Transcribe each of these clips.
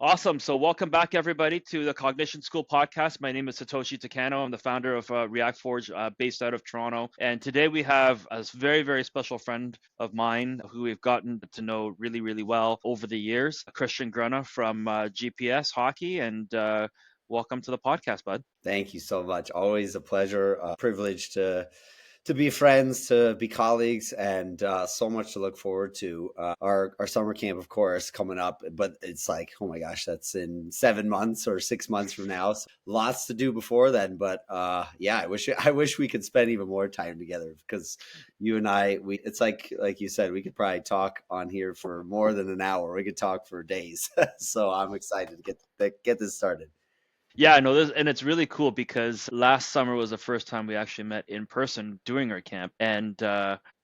Awesome. So welcome back, everybody, to the Cognition School Podcast. My name is Satoshi Takano. I'm the founder of ReactForge, based out of Toronto. And today we have a very, very special friend of mine who we've gotten to know really, really well over the years, Christian Grunnah from GPS Hockey. And welcome to the podcast, bud. Thank you so much. Always a pleasure, a privilege to be friends, to be colleagues, and so much to look forward to. Our summer camp, of course, coming up, but it's like, oh my gosh, that's in 7 months or 6 months from now. So lots to do before then. But yeah, I wish we could spend even more time together, because you and I, it's like you said, we could probably talk on here for more than an hour. We could talk for days. So I'm excited to get this started. Yeah, I know this, and it's really cool because last summer was the first time we actually met in person doing our camp. And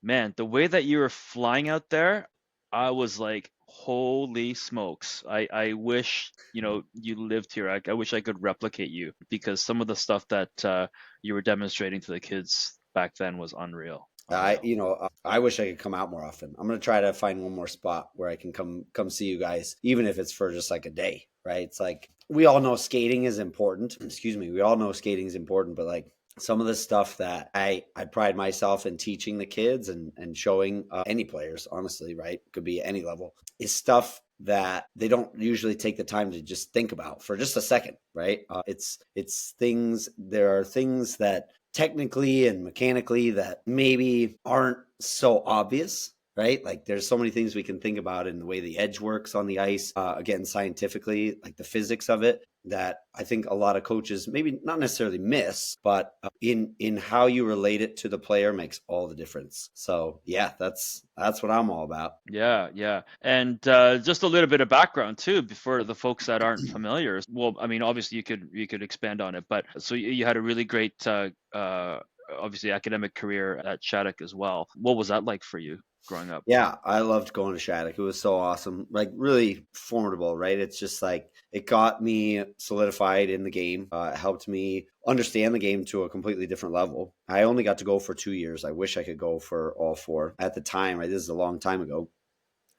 man, the way that you were flying out there, I was like, holy smokes. I wish, you lived here. I wish I could replicate you, because some of the stuff that you were demonstrating to the kids back then was unreal. I wish I could come out more often. I'm going to try to find one more spot where I can come see you guys, even if it's for just like a day, right? It's like, we all know skating is important. Excuse me. We all know skating is important, but like some of the stuff that I pride myself in teaching the kids and showing any players, honestly, right? Could be any level, is stuff that they don't usually take the time to just think about for just a second, right? It's things, there are things that technically and mechanically that maybe aren't so obvious, right? Like there's so many things we can think about in the way the edge works on the ice, again, scientifically, like the physics of it, that I think a lot of coaches maybe not necessarily miss, but in how you relate it to the player makes all the difference. So yeah, that's what I'm all about. Yeah. And just a little bit of background too, for the folks that aren't familiar. Well, I mean, obviously you could expand on it, but so you had a really great, obviously academic career at Shattuck as well. What was that like for you growing up? Yeah, I loved going to Shattuck. It was so awesome, like really formidable, right? It's just like it got me solidified in the game. It helped me understand the game to a completely different level. I only got to go for 2 years. I wish I could go for all four at the time. Right, this is a long time ago.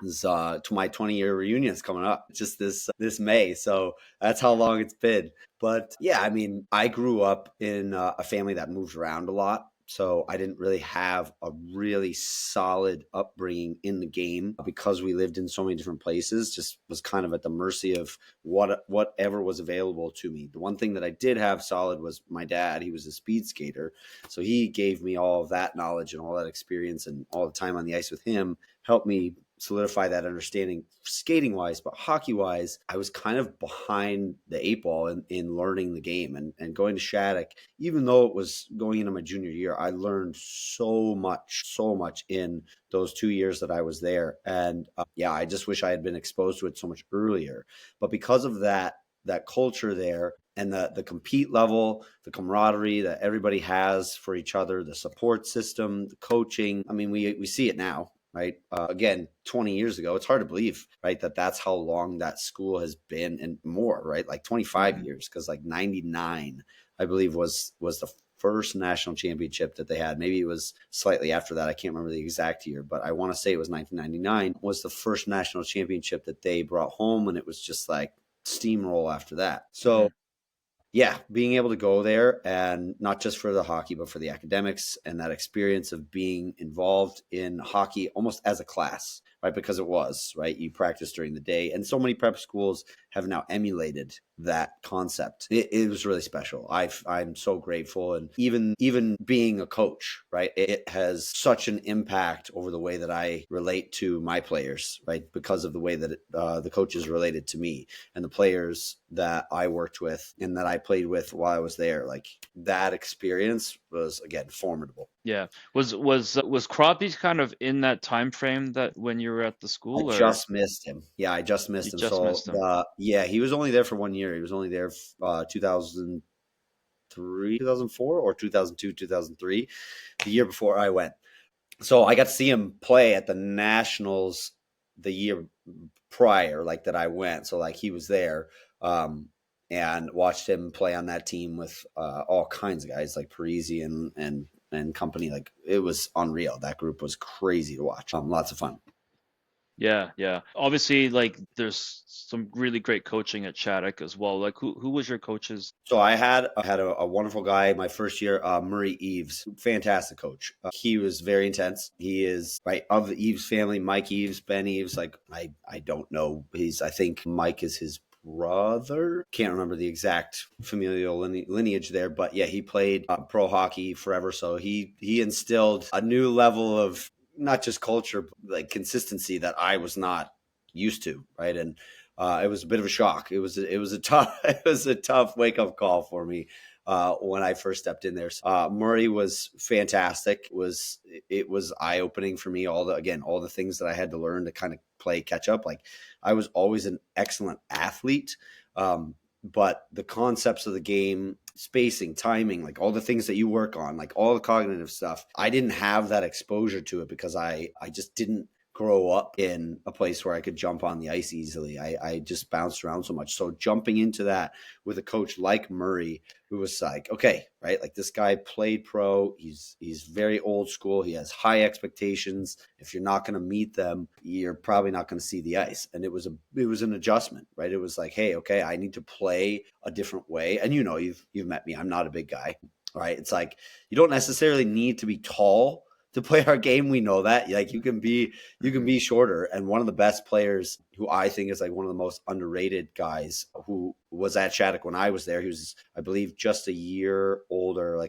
This, to my 20-year reunion is coming up just this May, so that's how long it's been. But yeah, I mean, I grew up in a family that moved around a lot. So I didn't really have a really solid upbringing in the game because we lived in so many different places. Just was kind of at the mercy of whatever was available to me. The one thing that I did have solid was my dad. He was a speed skater, so he gave me all of that knowledge and all that experience, and all the time on the ice with him helped me solidify that understanding skating wise. But hockey wise, I was kind of behind the eight ball in learning the game, and going to Shattuck, even though it was going into my junior year, I learned so much in those 2 years that I was there. And yeah, I just wish I had been exposed to it so much earlier. But because of that culture there, and the compete level, the camaraderie that everybody has for each other, the support system, the coaching, I mean, we see it now. Right. Again, 20 years ago, it's hard to believe, right, that's how long that school has been, and more, right? Like 25 years, because like 99, I believe, was the first national championship that they had. Maybe it was slightly after that. I can't remember the exact year, but I want to say it was 1999 was the first national championship that they brought home. And it was just like steamroll after that. So yeah, being able to go there, and not just for the hockey, but for the academics and that experience of being involved in hockey almost as a class, right? Because it was, right? You practice during the day, and so many prep schools have now emulated that concept. It was really special. I'm so grateful. And even being a coach, right, it has such an impact over the way that I relate to my players, right? Because of the way that the coaches related to me, and the players that I worked with and that I played with while I was there. Like that experience was, again, formidable. Yeah. Was Crosby kind of in that time frame that when you were at the school, I or just missed him. Yeah, I just missed you him. just So missed him? yeah, he was only there for 1 year. He was only there 2003, 2004, or 2002, 2003, the year before I went. So I got to see him play at the Nationals the year prior, like that I went. So like he was there, and watched him play on that team with all kinds of guys like Parisi and company. Like it was unreal. That group was crazy to watch. Lots of fun. Yeah, yeah. Obviously, like there's some really great coaching at Shattuck as well. Like who was your coaches? So I had a wonderful guy my first year, Murray Eves, fantastic coach. He was very intense. He is right of the Eves family, Mike Eves, Ben Eves. Like I don't know. I think Mike is his brother. Can't remember the exact familial lineage there, but yeah, he played pro hockey forever. So he instilled a new level of not just culture, but like consistency that I was not used to, right? And it was a bit of a shock. It was a tough it was a tough wake up call for me when I first stepped in there. Murray was fantastic. It was eye opening for me. All the things that I had to learn to kind of play catch up. Like I was always an excellent athlete, but the concepts of the game, spacing, timing, like all the things that you work on, like all the cognitive stuff, I didn't have that exposure to it because I just didn't grow up in a place where I could jump on the ice easily. I just bounced around so much. So jumping into that with a coach like Murray, who was like, okay, right, like this guy played pro. He's very old school. He has high expectations. If you're not going to meet them, you're probably not going to see the ice. And it was an adjustment, right? It was like, hey, okay, I need to play a different way. And you've met me. I'm not a big guy, right? It's like you don't necessarily need to be tall to play our game. We know that. Like you can be shorter. And one of the best players who I think is like one of the most underrated guys who was at Shattuck when I was there. He was, I believe, just a year older.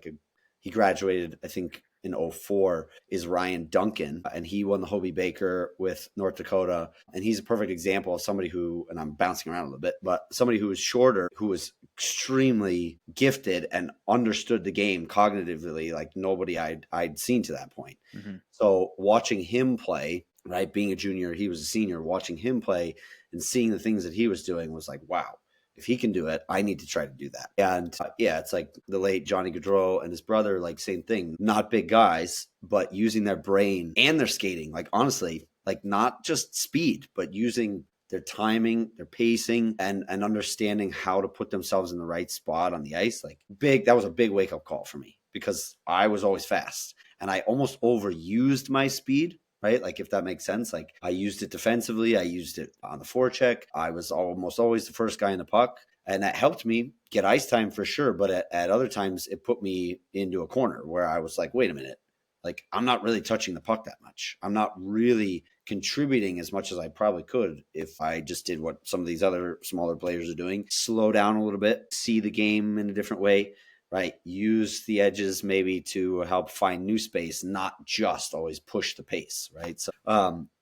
He graduated, I think, in '04, is Ryan Duncan, and he won the Hobie Baker with North Dakota. And he's a perfect example of somebody who, and I'm bouncing around a little bit, but somebody who was shorter, who was extremely gifted and understood the game cognitively like nobody I'd seen to that point. Mm-hmm. So watching him play, right, being a junior, he was a senior, watching him play and seeing the things that he was doing was like, wow, if he can do it, I need to try to do that. And yeah, it's like the late Johnny Gaudreau and his brother, like same thing, not big guys, but using their brain and their skating, like honestly, like not just speed, but using their timing, their pacing, and understanding how to put themselves in the right spot on the ice. That was a big wake up call for me because I was always fast and I almost overused my speed, right? Like if that makes sense. Like I used it defensively, I used it on the forecheck. I was almost always the first guy in the puck. And that helped me get ice time for sure. But at other times, it put me into a corner where I was like, wait a minute, like I'm not really touching the puck that much. I'm not really contributing as much as I probably could if I just did what some of these other smaller players are doing. Slow down a little bit, see the game in a different way, right? Use the edges maybe to help find new space, not just always push the pace, right? So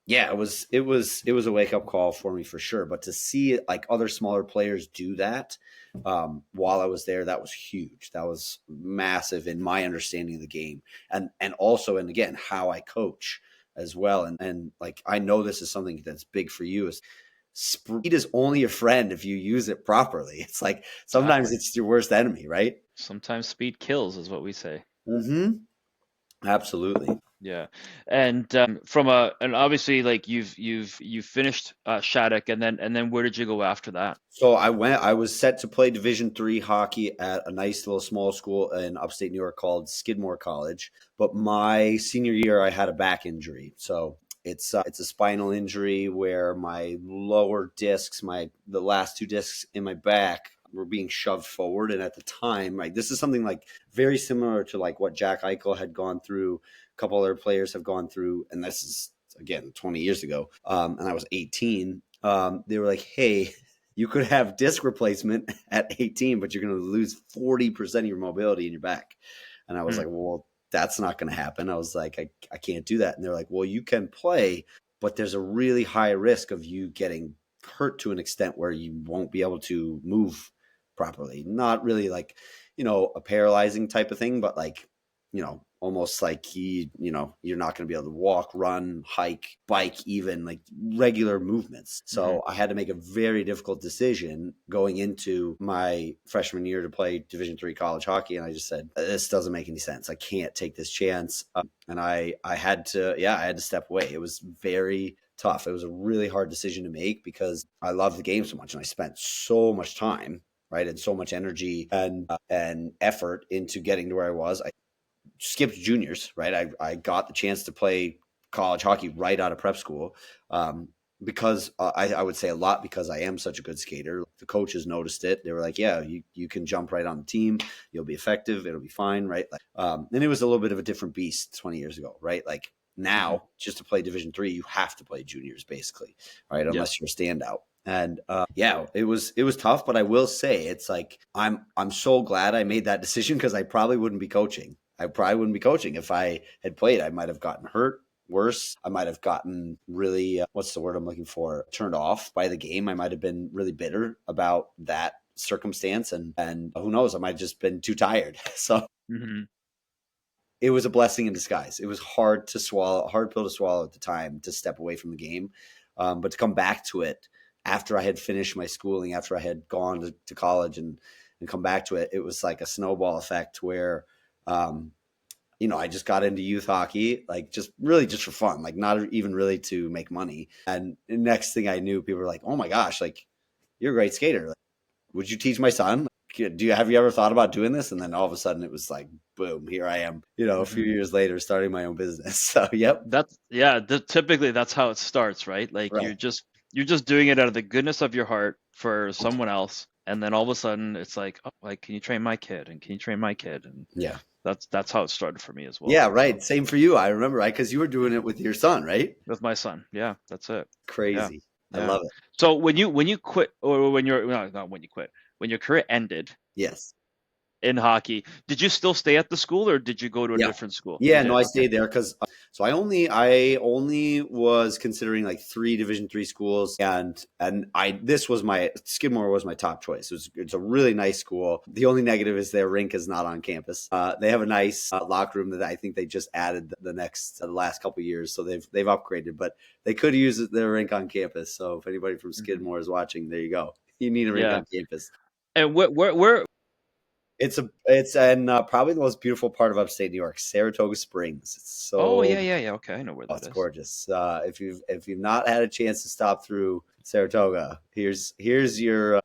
yeah, it was a wake up call for me for sure. But to see like other smaller players do that while I was there, that was huge. That was massive in my understanding of the game, and also, and again, how I coach as well. And like I know this is something that's big for you. Is speed is only a friend if you use it properly. It's like sometimes Exactly. it's your worst enemy, right? Sometimes speed kills, is what we say. Mm-hmm. Absolutely. Yeah, and and obviously like you've finished Shattuck, and then where did you go after that? So I was set to play Division III hockey at a nice little small school in upstate New York called Skidmore College. But my senior year, I had a back injury. So it's a spinal injury where my lower discs, the last two discs in my back were being shoved forward. And at the time, like this is something like very similar to like what Jack Eichel had gone through, a couple other players have gone through, and this is again 20 years ago. And I was 18. They were like, hey, you could have disc replacement at 18, but you're going to lose 40% of your mobility in your back. And I was like, well, that's not going to happen. I was like, I can't do that. And they're like, well, you can play, but there's a really high risk of you getting hurt to an extent where you won't be able to move properly. Not really like, a paralyzing type of thing, but like, almost like you're not going to be able to walk, run, hike, bike, even like regular movements. So I had to make a very difficult decision going into my freshman year to play Division III college hockey. And I just said, this doesn't make any sense. I can't take this chance. And I had to step away. It was very tough. It was a really hard decision to make because I love the game so much and I spent so much time, right, and so much energy and effort into getting to where I was. I skipped juniors, right? I got the chance to play college hockey right out of prep school. because I would say a lot because I am such a good skater. The coaches noticed it. They were like, yeah, you can jump right on the team. You'll be effective. It'll be fine. Right. Like, and it was a little bit of a different beast 20 years ago. Right. Like Hmm. now, just to play Division 3, you have to play juniors basically. Right. Yeah. Unless you're a standout. And yeah, it was tough, but I will say it's like I'm so glad I made that decision because I probably wouldn't be coaching. I probably wouldn't be coaching if I had played. I might have gotten hurt worse. I might have gotten really, what's the word I'm looking for? Turned off by the game. I might have been really bitter about that circumstance. And who knows? I might have just been too tired. So Hmm. it was a blessing in disguise. It was hard to swallow, hard pill to swallow at the time to step away from the game. But to come back to it after I had finished my schooling, after I had gone to college and come back to it, it was like a snowball effect where, um, I just got into youth hockey, like just really just for fun, like not even really to make money. And the next thing I knew, people were like, "Oh my gosh, like you're a great skater. Like, would you teach my son? Have you ever thought about doing this?" And then all of a sudden, it was like, boom, here I am. A few Hmm. years later, starting my own business. So, yep, That's yeah. Typically, that's how it starts, right? Like right, you're just doing it out of the goodness of your heart for someone else, and then all of a sudden, it's like, oh, like, can you train my kid? And can you train my kid? And yeah, that's how it started for me as well. yeah, So right. Same for you. I remember, right? Because you were doing it with your son, right? with my son, yeah, that's it. Yeah, Crazy. I yeah. love it. So when you quit, or when you're no, not when you quit, when your career ended Yes. in hockey, did you still stay at the school, or did you go to a Yeah. different school? You Yeah, no, did. I Okay. stayed there because so I only was considering like 3 Division 3 schools, and I this was my Skidmore was my top choice. It's a really nice school. The only negative is their rink is not on campus. They have a nice locker room that I think they just added the last couple of years, so they've upgraded, but they could use their rink on campus. So if anybody from Hmm. Skidmore is watching, there you go. You need a rink Yeah. on campus. And where? It's in probably the most beautiful part of upstate New York, Saratoga Springs. It's Oh, so yeah, yeah, yeah. Okay, I know where oh, that it's is. gorgeous. If you've not had a chance to stop through Saratoga, here's your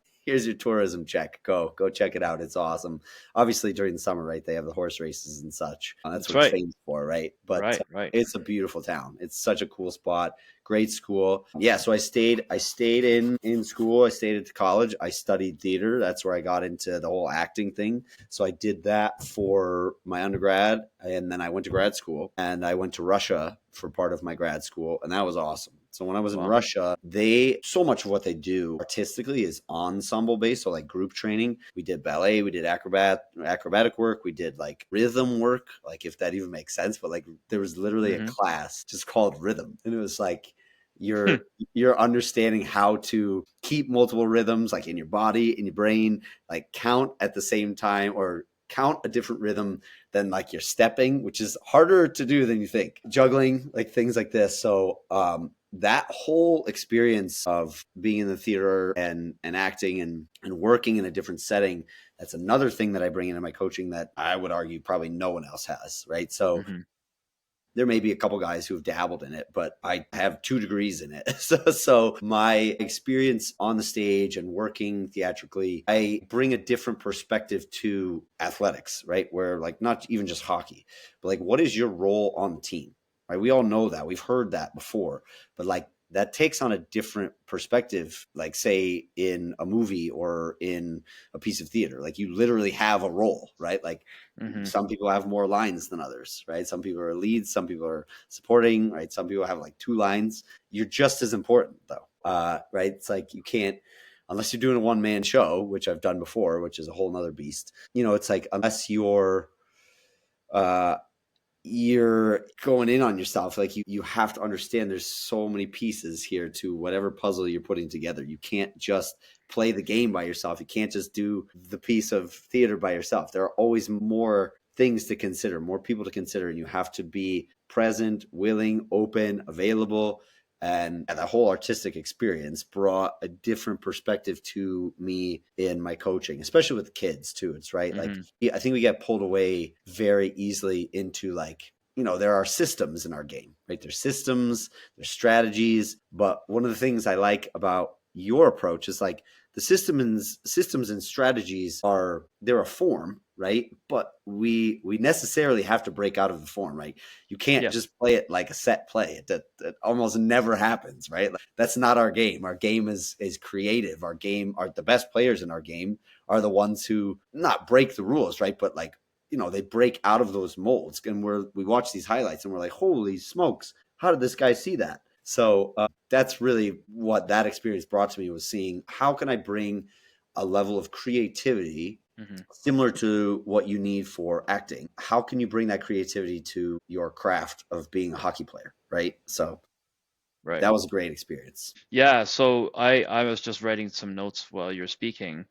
tourism check. Go check it out. It's awesome. Obviously during the summer, right? They have the horse races and such. That's That's what it's right. famous for, right? But Right, right. it's a beautiful town. It's such a cool spot. Great school. Yeah, so I stayed in school. I stayed at college. I studied theater. That's where I got into the whole acting thing. So I did that for my undergrad, and then I went to grad school, and I went to Russia for part of my grad school, and that was awesome. So when I was in Wow. Russia, they so much of what they do artistically is ensemble based, so like group training. We did ballet, we did acrobatic work, we did like rhythm work, like if that even makes sense, but like there was literally a Hmm. class just called rhythm, and it was like you're you're understanding how to keep multiple rhythms like in your body, in your brain, like count at the same time or count a different rhythm than like you're stepping, which is harder to do than you think. Juggling, like things like this. So that whole experience of being in the theater and acting and working in a different setting, that's another thing that I bring into my coaching that I would argue probably no one else has, right? So Hmm. there may be a couple guys who have dabbled in it, but I have 2 degrees in it. So my experience on the stage and working theatrically, I bring a different perspective to athletics, right? Where like not even just hockey, but like what is your role on the team? Right? We all know that. We've heard that before, but like that takes on a different perspective, like say in a movie or in a piece of theater. Like you literally have a role, right? Like Hmm. some people have more lines than others, right? Some people are leads, some people are supporting, right? Some people have like 2 lines. You're just as important though, right? It's like you can't, unless you're doing a one-man show, which I've done before, which is a whole nother beast. It's like unless uh, you're going in on yourself, like you have to understand there's so many pieces here to whatever puzzle you're putting together. You can't just play the game by yourself. You can't just do the piece of theater by yourself. There are always more things to consider, more people to consider, and you have to be present, willing, open, available. And the whole artistic experience brought a different perspective to me in my coaching, especially with kids too. It's right. Like, Hmm. I think we get pulled away very easily into like, there are systems in our game, right? There's systems, there's strategies. But one of the things I like about your approach is like, the systems and strategies they're a form, right? But we necessarily have to break out of the form, right? You can't Yes. just play it like a set play. That almost never happens, right? Like, that's not our game. Our game is creative. Our game, the best players in our game are the ones who not break the rules, right? But like, they break out of those molds, and we watch these highlights and we're like, holy smokes, how did this guy see that? So that's really what that experience brought to me, was seeing how can I bring a level of creativity similar to what you need for acting. How can you bring that creativity to your craft of being a hockey player, right? So Right. that was a great experience. Yeah, so I was just writing some notes while you're speaking,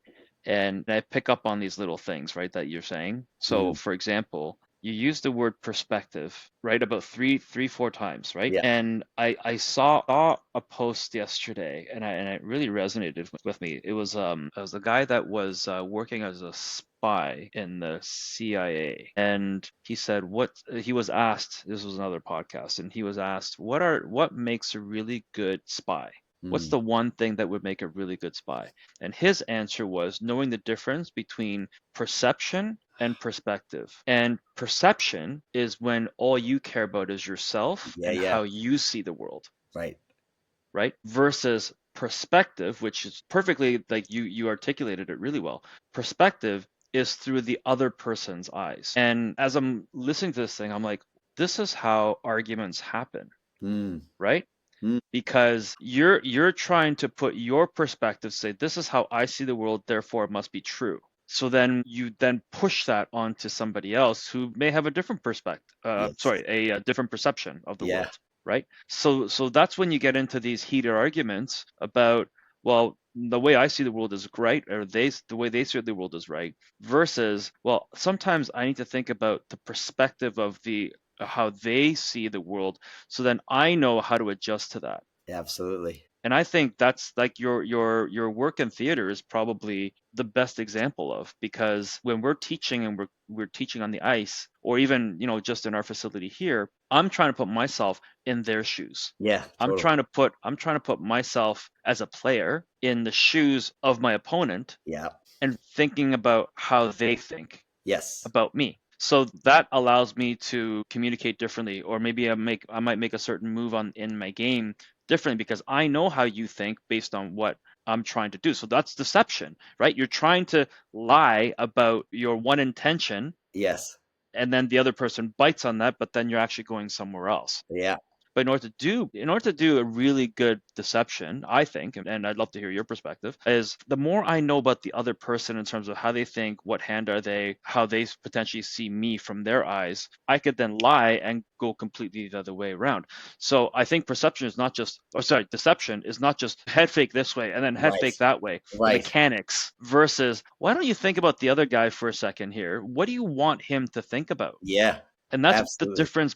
and I pick up on these little things, right, that you're saying. So, for example, you use the word perspective, right, about four times, right? Yeah. And I saw a post yesterday, and it really resonated with me. It was a guy that was working as a spy in the CIA, and he said he was asked. This was another podcast, and he was asked, what makes a really good spy? What's the one thing that would make a really good spy? And his answer was knowing the difference between perception and perspective. And perception is when all you care about is yourself and how you see the world. Right? Versus perspective, which is perfectly, like you articulated it really well. Perspective is through the other person's eyes. And as I'm listening to this thing, I'm like, this is how arguments happen. Right? Because you're trying to put your perspective, say, this is how I see the world, therefore it must be true. So then you then push that onto somebody else who may have a different perspective, a different perception of the world, right? So that's when you get into these heated arguments about, well, the way I see the world is right, or the way they see the world is right, versus, well, sometimes I need to think about the perspective of how they see the world, so then I know how to adjust to that. Absolutely. And I think that's like your work in theater is probably the best example of, because when we're teaching and we're teaching on the ice, or even just in our facility here, I'm trying to put myself in their shoes. Yeah, totally. I'm trying to put myself as a player in the shoes of my opponent. Yeah. And thinking about how they think. Yes. About me. So that allows me to communicate differently, or maybe I might make a certain move in my game differently because I know how you think based on what I'm trying to do. So that's deception, right? You're trying to lie about your one intention. Yes. And then the other person bites on that, but then you're actually going somewhere else. Yeah. But in order to do a really good deception, I think, and I'd love to hear your perspective, is the more I know about the other person in terms of how they think, what hand are they, how they potentially see me from their eyes, I could then lie and go completely the other way around. So I think deception is not just head fake this way and then head fake that way. The mechanics versus, why don't you think about the other guy for a second here? What do you want him to think about? Yeah. And that's the difference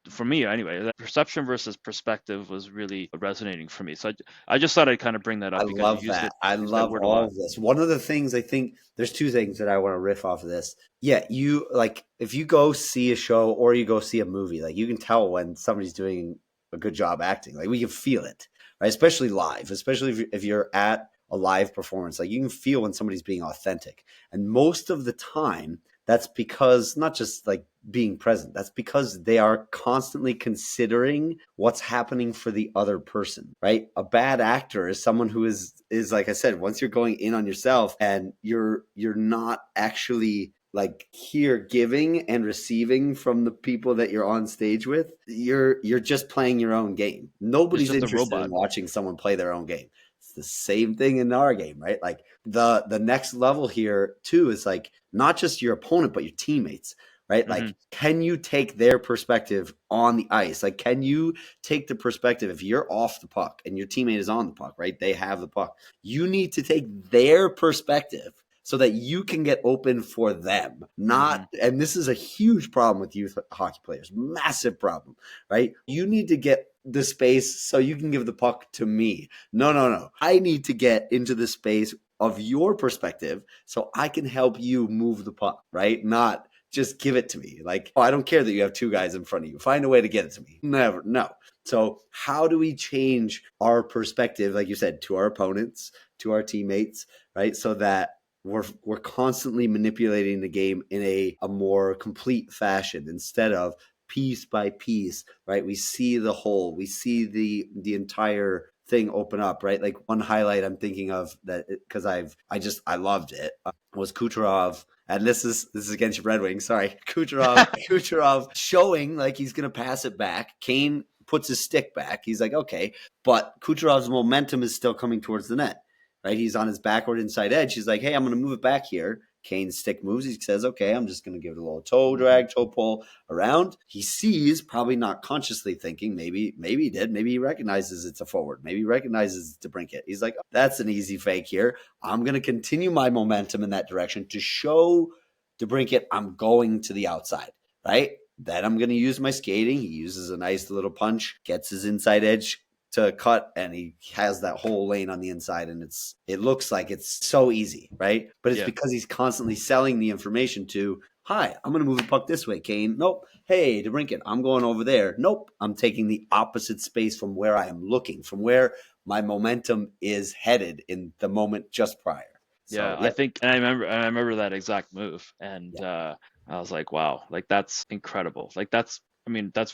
for me anyway. That perception versus perspective was really resonating for me. So I just thought I'd kind of bring that up. I love that. I love all of this. One of the things, I think there's two things that I want to riff off of this. Yeah, you like, if you go see a show or you go see a movie, like you can tell when somebody's doing a good job acting. Like we can feel it, right? Especially live, especially if you're at a live performance, like you can feel when somebody's being authentic. And most of the time, that's because not just like being present, that's because they are constantly considering what's happening for the other person, right? A bad actor is someone who is like I said, once you're going in on yourself and you're not actually like here giving and receiving from the people that you're on stage with, you're just playing your own game. Nobody's interested in watching someone play their own game. It's the same thing in our game, right? Like the next level here too is like not just your opponent, but your teammates, right? Like, can you take their perspective on the ice? Like, can you take the perspective if you're off the puck and your teammate is on the puck, right? They have the puck. You need to take their perspective so that you can get open for them. And this is a huge problem with youth hockey players, massive problem, right? You need to get the space so you can give the puck to me. No. I need to get into the space of your perspective so I can help you move the puck, right? Not just give it to me. Like, oh, I don't care that you have two guys in front of you. Find a way to get it to me. Never. No. So how do we change our perspective, like you said, to our opponents, to our teammates, right? So that we're constantly manipulating the game in a more complete fashion instead of piece by piece, right? We see the whole, we see the entire thing open up, right? Like one highlight I'm thinking of that because I loved it was Kucherov, and this is against Red Wings. Sorry, Kucherov showing like he's gonna pass it back. Kane puts his stick back. He's like, okay, but Kucherov's momentum is still coming towards the net, right? He's on his backward inside edge. He's like, hey, I'm gonna move it back here. Kane's stick moves. He says, okay, I'm just going to give it a little toe drag, toe pull around. He sees, probably not consciously thinking, maybe he did. Maybe he recognizes it's a forward. Maybe he recognizes it's DeBrincat. He's like, oh, that's an easy fake here. I'm going to continue my momentum in that direction to show DeBrincat I'm going to the outside, right? Then I'm going to use my skating. He uses a nice little punch, gets his inside edge to cut, and he has that whole lane on the inside, and it looks like it's so easy, right? But it's because he's constantly selling the information to, hi, I'm going to move the puck this way, Kane. Nope. Hey, DeBrincat, I'm going over there. Nope. I'm taking the opposite space from where I am looking, from where my momentum is headed in the moment just prior. So, I think, and I remember that exact move, and I was like, wow, like that's incredible. Like that's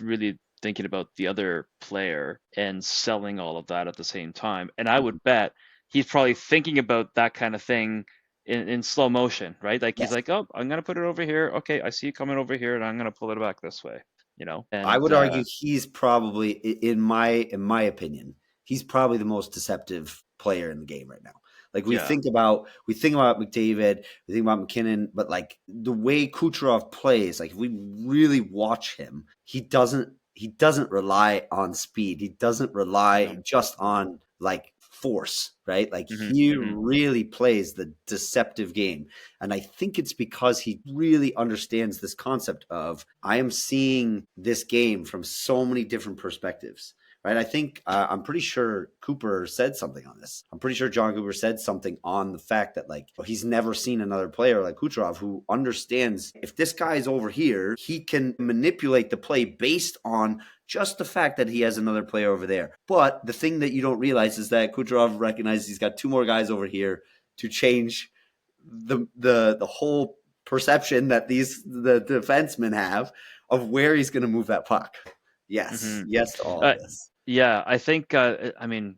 really thinking about the other player and selling all of that at the same time. And I would bet he's probably thinking about that kind of thing in slow motion, right? Like he's like, oh, I'm gonna put it over here. Okay, I see it coming over here, and I'm gonna pull it back this way. And I would argue he's probably, in my opinion, he's probably the most deceptive player in the game right now. Like we think about McDavid, we think about McKinnon, but like the way Kucherov plays, like if we really watch him, he doesn't rely on speed. He doesn't rely just on like force, right? Like he really plays the deceptive game. And I think it's because he really understands this concept of, I am seeing this game from so many different perspectives. Right. I think I'm pretty sure Cooper said something on this. I'm pretty sure John Cooper said something on the fact that like he's never seen another player like Kucherov who understands if this guy is over here, he can manipulate the play based on just the fact that he has another player over there. But the thing that you don't realize is that Kucherov recognizes he's got two more guys over here to change the whole perception that the defensemen have of where he's going to move that puck. Yes. Yes to all of this. Yeah, I think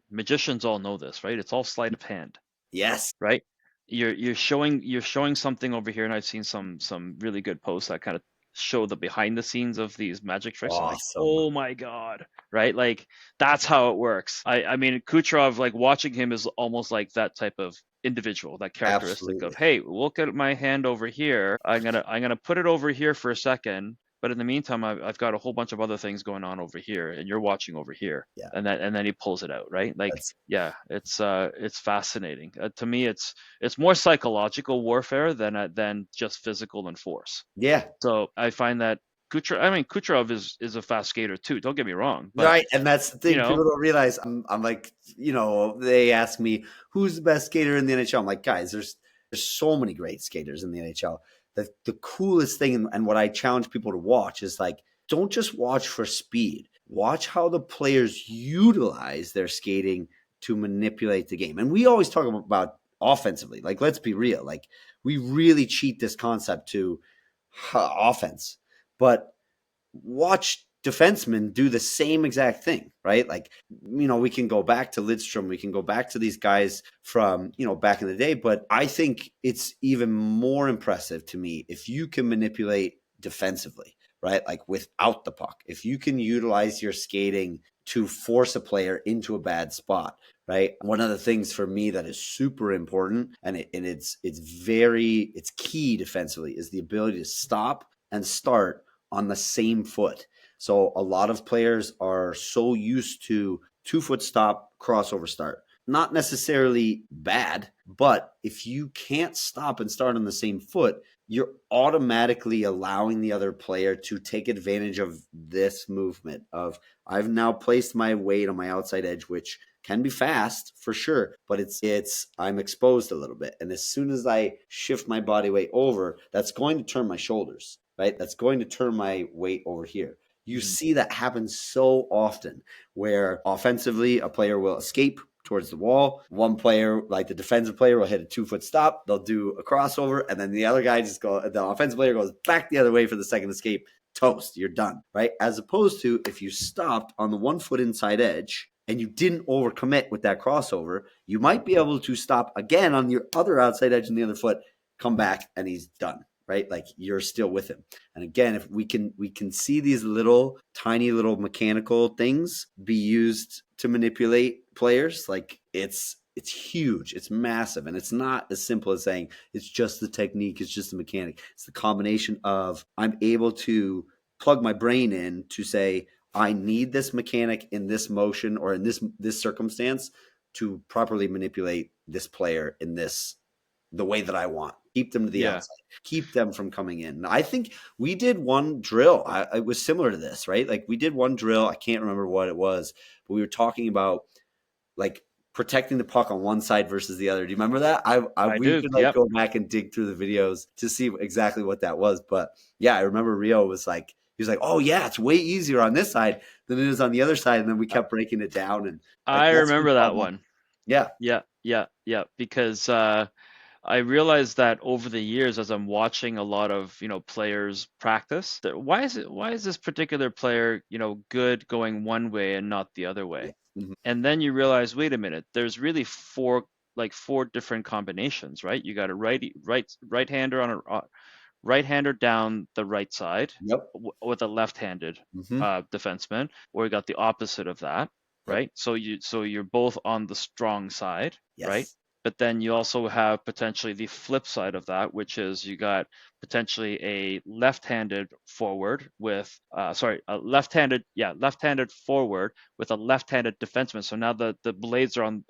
magicians all know this, right? It's all sleight of hand. Yes. Right? You're showing something over here, and I've seen some really good posts that kind of show the behind the scenes of these magic tricks. Awesome. Like, oh my god, right? Like that's how it works. I mean Kucherov, like watching him is almost like that type of individual, that characteristic of, hey, look at my hand over here. I'm gonna put it over here for a second. But in the meantime, I've got a whole bunch of other things going on over here, and you're watching over here. Yeah. And then he pulls it out, right? Like, it's fascinating. To me, it's more psychological warfare than just physical and force. Yeah. So I find that Kucherov is a fast skater too. Don't get me wrong. But, right, and that's the thing people don't realize. I'm like, they ask me who's the best skater in the NHL. I'm like, guys, there's so many great skaters in the NHL. The coolest thing and what I challenge people to watch is like, don't just watch for speed. Watch how the players utilize their skating to manipulate the game. And we always talk about offensively. Like, let's be real. Like, we really cheat this concept to offense. But watch defensemen do the same exact thing, right? Like, we can go back to Lidstrom, we can go back to these guys from, back in the day, but I think it's even more impressive to me if you can manipulate defensively, right? Like without the puck, if you can utilize your skating to force a player into a bad spot, right? One of the things for me that is super important and it's key defensively is the ability to stop and start on the same foot. So a lot of players are so used to 2-foot stop, crossover start. Not necessarily bad, but if you can't stop and start on the same foot, you're automatically allowing the other player to take advantage of this movement of, I've now placed my weight on my outside edge, which can be fast for sure, but I'm exposed a little bit. And as soon as I shift my body weight over, that's going to turn my shoulders, right? That's going to turn my weight over here. You Mhm. see that happen so often where offensively a player will escape towards the wall. One player, like the defensive player, will hit a 2-foot stop. They'll do a crossover, and then the other guy the offensive player goes back the other way for the second escape. Toast, you're done, right? As opposed to if you stopped on the 1-foot inside edge and you didn't overcommit with that crossover, you might be able to stop again on your other outside edge and the other foot, come back, and he's done, right? Like you're still with him. And again, if we can see these little tiny little mechanical things be used to manipulate players, like it's huge, it's massive, and it's not as simple as saying it's just the technique, it's just the mechanic. It's the combination of I'm able to plug my brain in to say I need this mechanic in this motion or in this circumstance to properly manipulate this player in the way that I want. Keep them to the Yeah. outside. Keep them from coming in. I think we did one drill. It was similar to this, right? Like we did one drill. I can't remember what it was, but we were talking about like protecting the puck on one side versus the other. Do you remember that? I We do. could like Yep. go back and dig through the videos to see exactly what that was. But yeah, I remember Rio was like, he was like, "Oh yeah, it's way easier on this side than it is on the other side." And then we kept breaking it down, and like I that's what we remember call that one. one. Yeah, Yeah, yeah, yeah. Because I realized that over the years, as I'm watching a lot of players practice, that why is this particular player good going one way and not the other yeah, way? mhm, And then you realize, wait a minute, there's really four different combinations, right? You got a right-hander on a right-hander down the right side yep, with a left-handed hmm, defenseman, or you got the opposite of that, yep, right? So you're both on the strong side, right? yes, But then you also have potentially the flip side of that, which is you got potentially a left-handed forward with a left-handed forward with a left-handed defenseman. So now the blades are on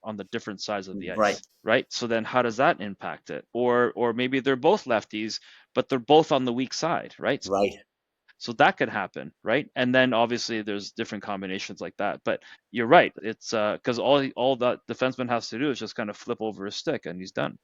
the different sides of the right, ice, right? So then how does that impact it? Or maybe they're both lefties, but they're both on the weak side, right? right. So that could happen, right? And then obviously there's different combinations like that. But you're right. It's because all that defenseman has to do is just kind of flip over his stick and he's done.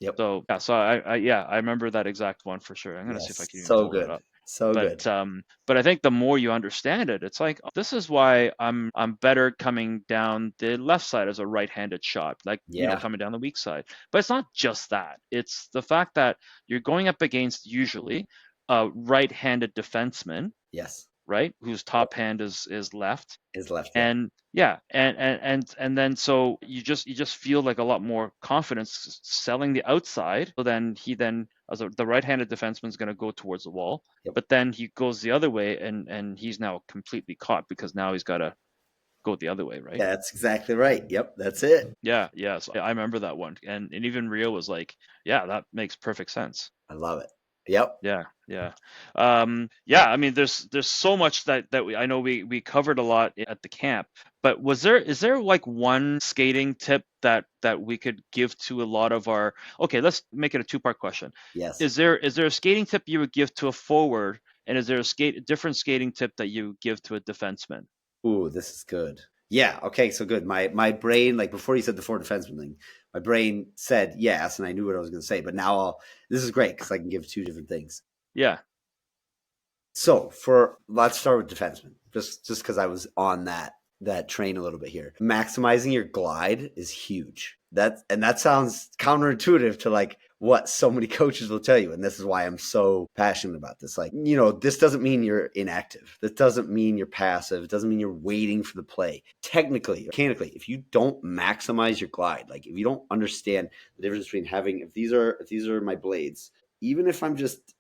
Yep. So yeah, I remember that exact one for sure. I'm gonna see if I Yes. can even So pull it good. up. So good. But I think the more you understand it, it's like, oh, this is why I'm better coming down the left side as a right-handed shot, like Yeah. coming down the weak side. But it's not just that. It's the fact that you're going up against usually a right-handed defenseman, Yes. right, whose Yep. top hand is left, Is left. Yeah. and yeah, and then so you just feel like a lot more confidence selling the outside. So then the right-handed defenseman is going to go towards the wall, Yep. but then he goes the other way, and he's now completely caught because now he's got to go the other way, right? That's exactly right. Yep. That's it. Yeah, yeah. So I remember that one, and even Rio was like, yeah, that makes perfect sense. I love it. Yep. Yeah, yeah, yeah. I mean, there's so much I know we covered a lot at the camp, but is there like one skating tip that we could give to a lot of our? Okay, let's make it a two-part question. Yes. Is there a skating tip you would give to a forward, and is there a different skating tip that you would give to a defenseman? Ooh, this is good. Yeah. Okay. So good. My brain, like before you said the four defenseman thing, my brain said yes, and I knew what I was going to say. But now this is great because I can give two different things. Yeah, So let's start with defenseman, just because I was on that train a little bit here. Maximizing your glide is huge. That sounds counterintuitive to like what so many coaches will tell you, and this is why I'm so passionate about this. Like, this doesn't mean you're inactive. This doesn't mean you're passive. It doesn't mean you're waiting for the play. Technically, mechanically, if you don't maximize your glide, like if you don't understand the difference between having if these are my blades, even if I'm just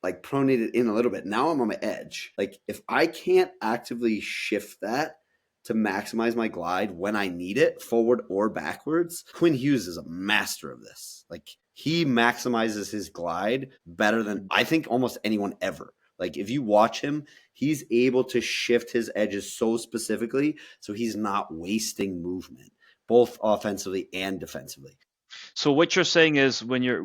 like pronated in a little bit. Now I'm on my edge. Like if I can't actively shift that to maximize my glide when I need it, forward or backwards, Quinn Hughes is a master of this. Like he maximizes his glide better than I think almost anyone ever. Like if you watch him, he's able to shift his edges so specifically so he's not wasting movement, both offensively and defensively. so what you're saying is when you're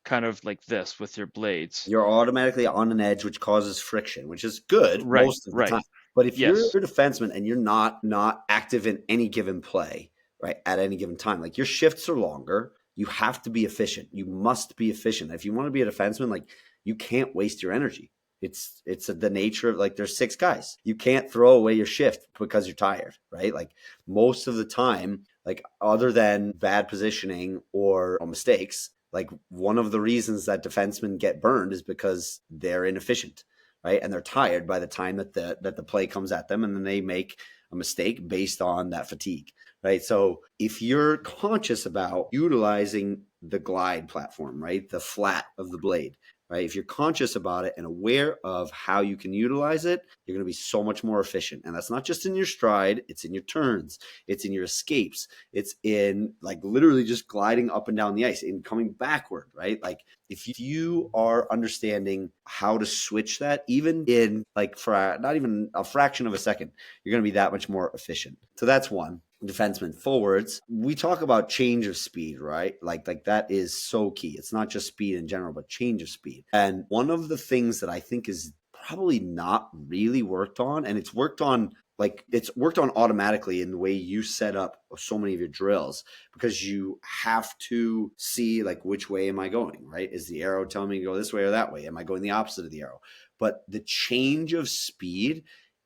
kind of like this with your blades. You're automatically on an edge, which causes friction, which is good Right, most of the right. time. But if you're Yes. a defenseman and you're not active in any given play, right, at any given time, like your shifts are longer, you have to be efficient. You must be efficient. If you want to be a defenseman, like you can't waste your energy. It's the nature of, like, there's 6 guys. You can't throw away your shift because you're tired, right? Like, most of the time, like, other than bad positioning or mistakes, like, one of the reasons that defensemen get burned is because they're inefficient, right? And they're tired by the time that the play comes at them, and then they make a mistake based on that fatigue, right? So if you're conscious about utilizing the glide platform, right, the flat of the blade, right, if you're conscious about it and aware of how you can utilize it, you're going to be so much more efficient. And that's not just in your stride, it's in your turns, it's in your escapes, it's in, like, literally just gliding up and down the ice and coming backward, right? Like, if you are understanding how to switch that, even in, like, for not even a fraction of a second, you're going to be that much more efficient. So that's one. Defensemen. Forwards, we talk about change of speed, right? Like that is so key. It's not just speed in general, but change of speed. And one of the things that I think is probably not really worked on, and it's worked on automatically in the way you set up so many of your drills, because you have to see, like, which way am I going, right? Is the arrow telling me to go this way or that way? Am I going the opposite of the arrow? But the change of speed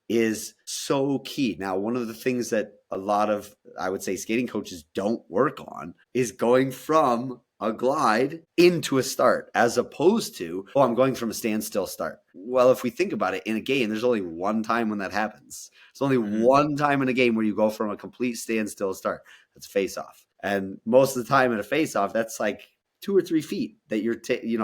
is so key. Now, one of the things that a lot of, I would say, skating coaches don't work on is going from a glide into a start, as opposed to, oh, I'm going from a standstill start. Well, if we think about it, in a game, there's only one time when that happens. There's only one time in a game where you go from a complete standstill start. That's face-off. And most of the time in a face-off, that's like 2 or 3 feet that you're,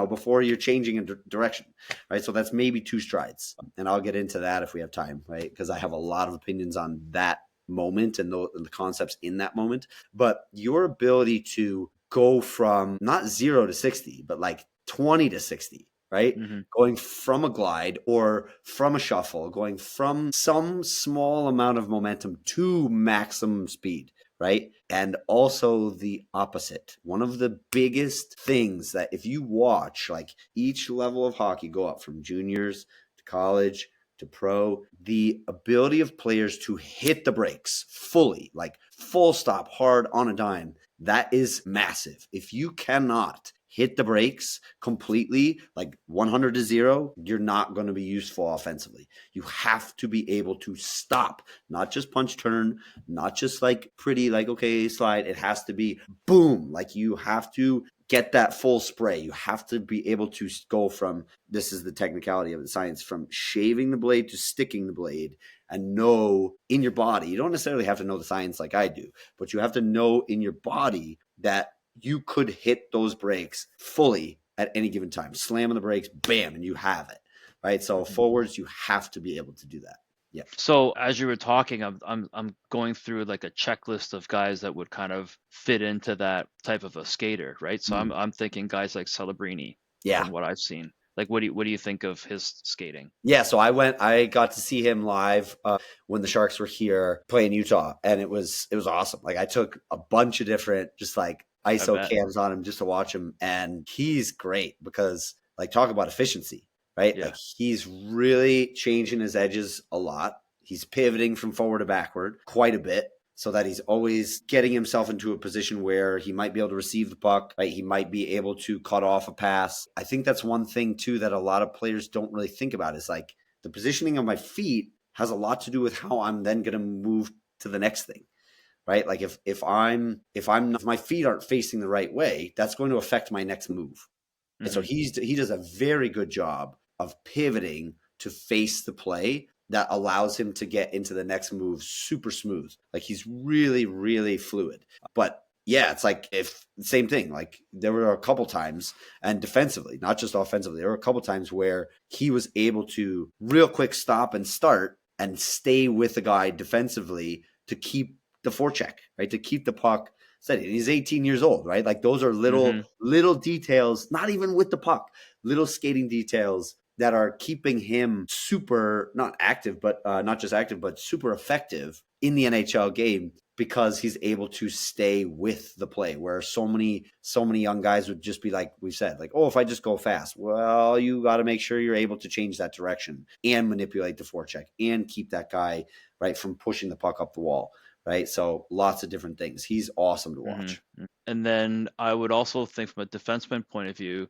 before you're changing a direction, right? So that's maybe 2 strides. And I'll get into that if we have time, right? Because I have a lot of opinions on that moment and the concepts in that moment. But your ability to go from not 0 to 60, but like 20 to 60, right? Going from a glide or from a shuffle, going from some small amount of momentum to maximum speed, right? And also the opposite. One of the biggest things that, if you watch, like, each level of hockey go up from juniors to college to pro, the ability of players to hit the brakes fully, like full stop, hard on a dime, that is massive. If you cannot hit the brakes completely, like 100 to 0, you're not going to be useful offensively. You have to be able to stop, not just punch turn, not just like pretty, like, okay, slide. It has to be boom. Like, you have to get that full spray. You have to be able to go from, this is the technicality of the science, from shaving the blade to sticking the blade, and know in your body. You don't necessarily have to know the science like I do, but you have to know in your body that you could hit those brakes fully at any given time. Slam on the brakes, bam, and you have it, right? So forwards, you have to be able to do that. Yeah. So as you were talking, I'm going through like a checklist of guys that would kind of fit into that type of a skater, right? So I'm thinking guys like Celebrini, from what I've seen. Like, what do you think of his skating? Yeah, so I got to see him live when the Sharks were here playing Utah, and it was awesome. Like, I took a bunch of different just like ISO cams on him just to watch him, and he's great because, like, talk about efficiency, right? Yeah. Like, he's really changing his edges a lot. He's pivoting from forward to backward quite a bit, so that he's always getting himself into a position where he might be able to receive the puck, right? He might be able to cut off a pass. I think that's one thing too that a lot of players don't really think about, is like, the positioning of my feet has a lot to do with how I'm then going to move to the next thing, right? Like, if my feet aren't facing the right way, that's going to affect my next move. And so he does a very good job of pivoting to face the play that allows him to get into the next move super smooth. Like, he's really, really fluid. But yeah, it's like, if same thing, like, there were a couple times, and defensively, not just offensively, there were a couple times where he was able to real quick stop and start and stay with the guy defensively to keep the forecheck, right? To keep the puck steady. And he's 18 years old, right? Like, those are little details, not even with the puck, little skating details that are keeping him super, not active, but not just active, but super effective in the NHL game, because he's able to stay with the play, where so many young guys would just be like, we said, like, oh, if I just go fast. Well, you got to make sure you're able to change that direction and manipulate the forecheck and keep that guy, right, from pushing the puck up the wall, right? So lots of different things. He's awesome to watch. And then I would also think, from a defenseman point of view,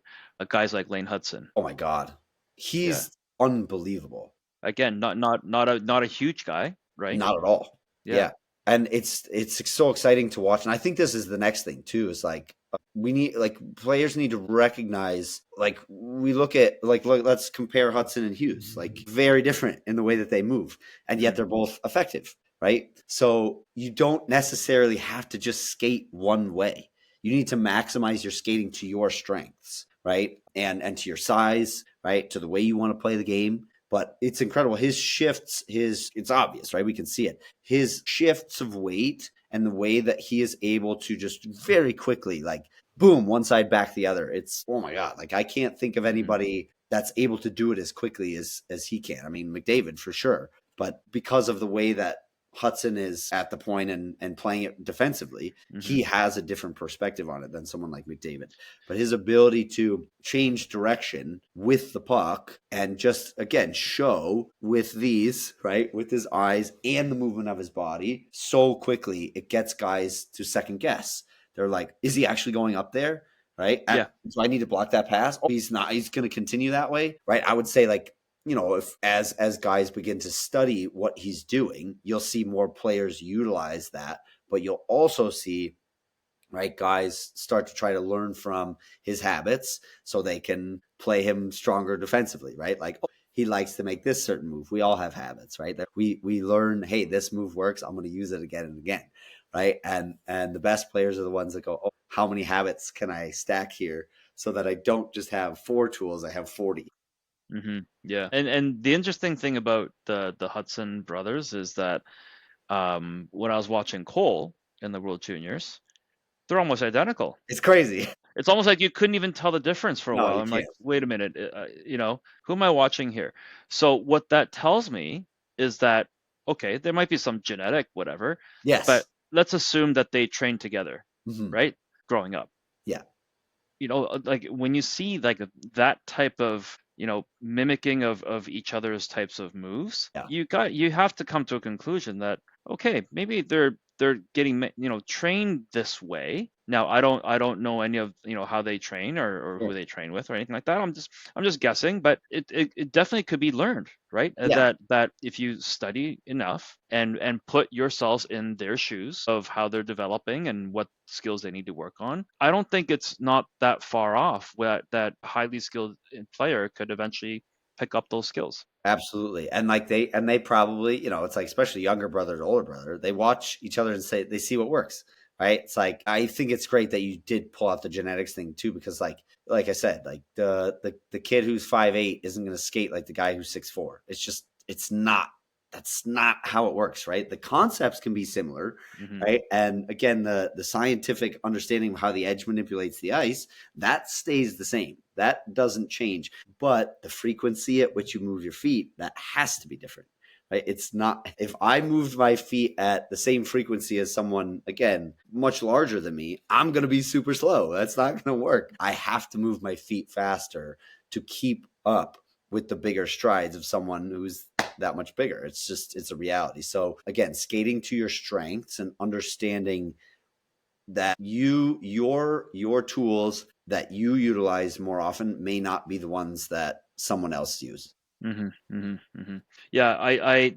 guys like Lane Hudson. Oh my God. He's unbelievable. Again, not a huge guy, right? Not at all. Yeah. Yeah. And it's so exciting to watch. And I think this is the next thing too, is like we need, like, players need to recognize, like, we look at, like, look, let's compare Hudson and Hughes, like, very different in the way that they move, and yet they're both effective, right? So you don't necessarily have to just skate one way. You need to maximize your skating to your strengths, right? And to your size, right? To the way you want to play the game. But it's incredible. His shifts, it's obvious, right? We can see it. His shifts of weight and the way that he is able to just very quickly, like, boom, one side back the other. It's, oh my God. Like, I can't think of anybody that's able to do it as quickly as he can. I mean, McDavid for sure. But because of the way that Hudson is at the point and playing it defensively, he has a different perspective on it than someone like McDavid. But his ability to change direction with the puck and just, again, show with these, right, with his eyes and the movement of his body so quickly, it gets guys to second guess. They're like, is he actually going up there? Right? Yeah. So I need to block that pass. Oh, he's not. He's going to continue that way. Right? I would say, like, you know, if as guys begin to study what he's doing, you'll see more players utilize that, but you'll also see, right, guys start to try to learn from his habits so they can play him stronger defensively, right? Like, oh, he likes to make this certain move. We all have habits, right? That we learn, hey, this move works, I'm going to use it again and again, right? And the best players are the ones that go, oh, how many habits can I stack here so that I don't just have 4 tools, I have 40. Yeah. And the interesting thing about the Hudson brothers is that when I was watching Cole in the World Juniors, they're almost identical. It's crazy. It's almost like you couldn't even tell the difference for a No, while. you I'm can't. like, wait a minute, who am I watching here? So what that tells me is that, okay, there might be some genetic whatever, Yes. but let's assume that they trained together, right? Growing up. Yeah. Like when you see like that type of, mimicking of each other's types of moves, you have to come to a conclusion that, okay, maybe they're getting, trained this way. Now, I don't know any of, how they train or who they train with or anything like that. I'm just guessing, but it definitely could be learned, right? Yeah. That if you study enough and put yourselves in their shoes of how they're developing and what skills they need to work on, I don't think it's not that far off that highly skilled player could eventually pick up those skills. Absolutely. And like they probably, it's like, especially younger brother to older brother, they watch each other and say, they see what works, right? It's like, I think it's great that you did pull out the genetics thing too, because like I said, like the kid who's 5'8" isn't going to skate like the guy who's 6'4". That's not how it works, right? The concepts can be similar, right? And again, the scientific understanding of how the edge manipulates the ice, that stays the same. That doesn't change. But the frequency at which you move your feet, that has to be different, right? It's not, if I moved my feet at the same frequency as someone, again, much larger than me, I'm going to be super slow. That's not going to work. I have to move my feet faster to keep up with the bigger strides of someone who's that much bigger. It's a reality. So again, skating to your strengths and understanding that your tools that you utilize more often may not be the ones that someone else uses. Yeah, I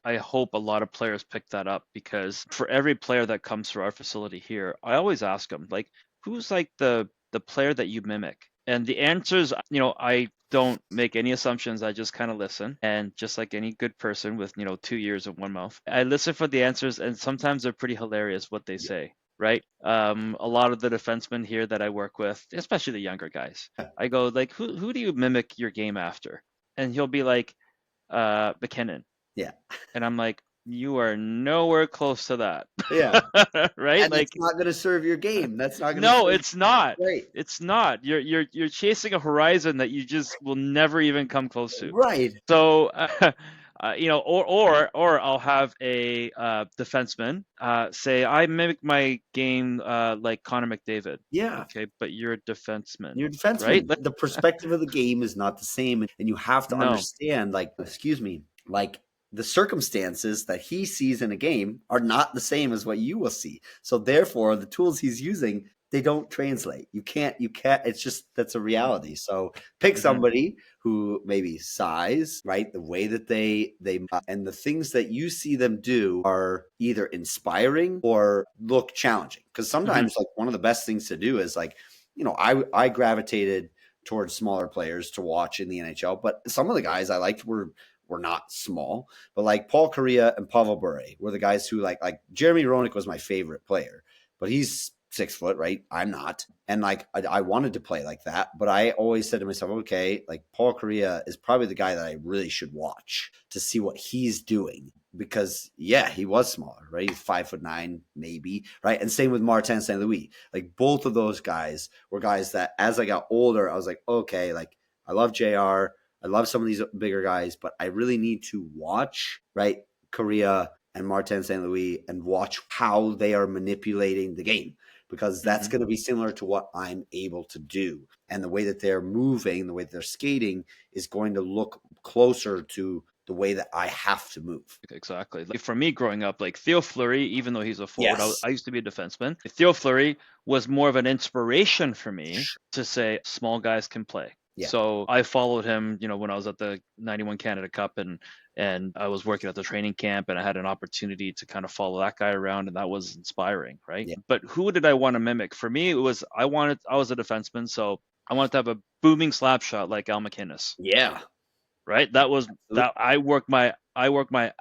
I hope a lot of players pick that up, because for every player that comes through our facility here, I always ask them, like, who's like the player that you mimic? And the answers, I don't make any assumptions. I just kind of listen. And just like any good person with, 2 ears and one mouth, I listen for the answers, and sometimes they're pretty hilarious what they say, right? A lot of the defensemen here that I work with, especially the younger guys, I go like, who do you mimic your game after? And he'll be like, McKinnon. Yeah. And I'm like, you are nowhere close to that. Yeah. Right? And like, it's not going to serve your game. That's not going to no, it's not. Right. It's not. You're chasing a horizon that you just will never even come close to. Right. So, or I'll have a defenseman say, I mimic my game like Connor McDavid. Yeah. Okay, but you're a defenseman. You're a defenseman. Right? The perspective of the game is not the same. And you have to understand, like, like the circumstances that he sees in a game are not the same as what you will see. So therefore, the tools he's using, they don't translate. You can't, it's just, that's a reality. So pick Mhm. somebody who maybe size, right? The way that and the things that you see them do are either inspiring or look challenging. Because sometimes like one of the best things to do is like, I gravitated towards smaller players to watch in the NHL, but some of the guys I liked were not small, but like Paul Kariya and Pavel Bure were the guys who like Jeremy Roenick was my favorite player, but he's 6 foot, right? I'm not. And like, I wanted to play like that, but I always said to myself, okay, like Paul Kariya is probably the guy that I really should watch to see what he's doing because yeah, he was smaller, right? He's 5'9", maybe, right? And same with Martin St. Louis. Like both of those guys were guys that as I got older, I was like, okay, like I love JR. I love some of these bigger guys, but I really need to watch, right, Korea and Martin St. Louis and watch how they are manipulating the game because that's going to be similar to what I'm able to do. And the way that they're moving, the way that they're skating is going to look closer to the way that I have to move. Exactly. Like for me growing up, like Theo Fleury, even though he's a forward, Yes. I used to be a defenseman. Theo Fleury was more of an inspiration for me to say small guys can play. Yeah. So I followed him, when I was at the 91 Canada Cup and I was working at the training camp and I had an opportunity to kind of follow that guy around and that was inspiring, right? Yeah. But who did I want to mimic? For me, it was I was a defenseman, so I wanted to have a booming slap shot like Al McInnes. Yeah. Right? That was that I worked my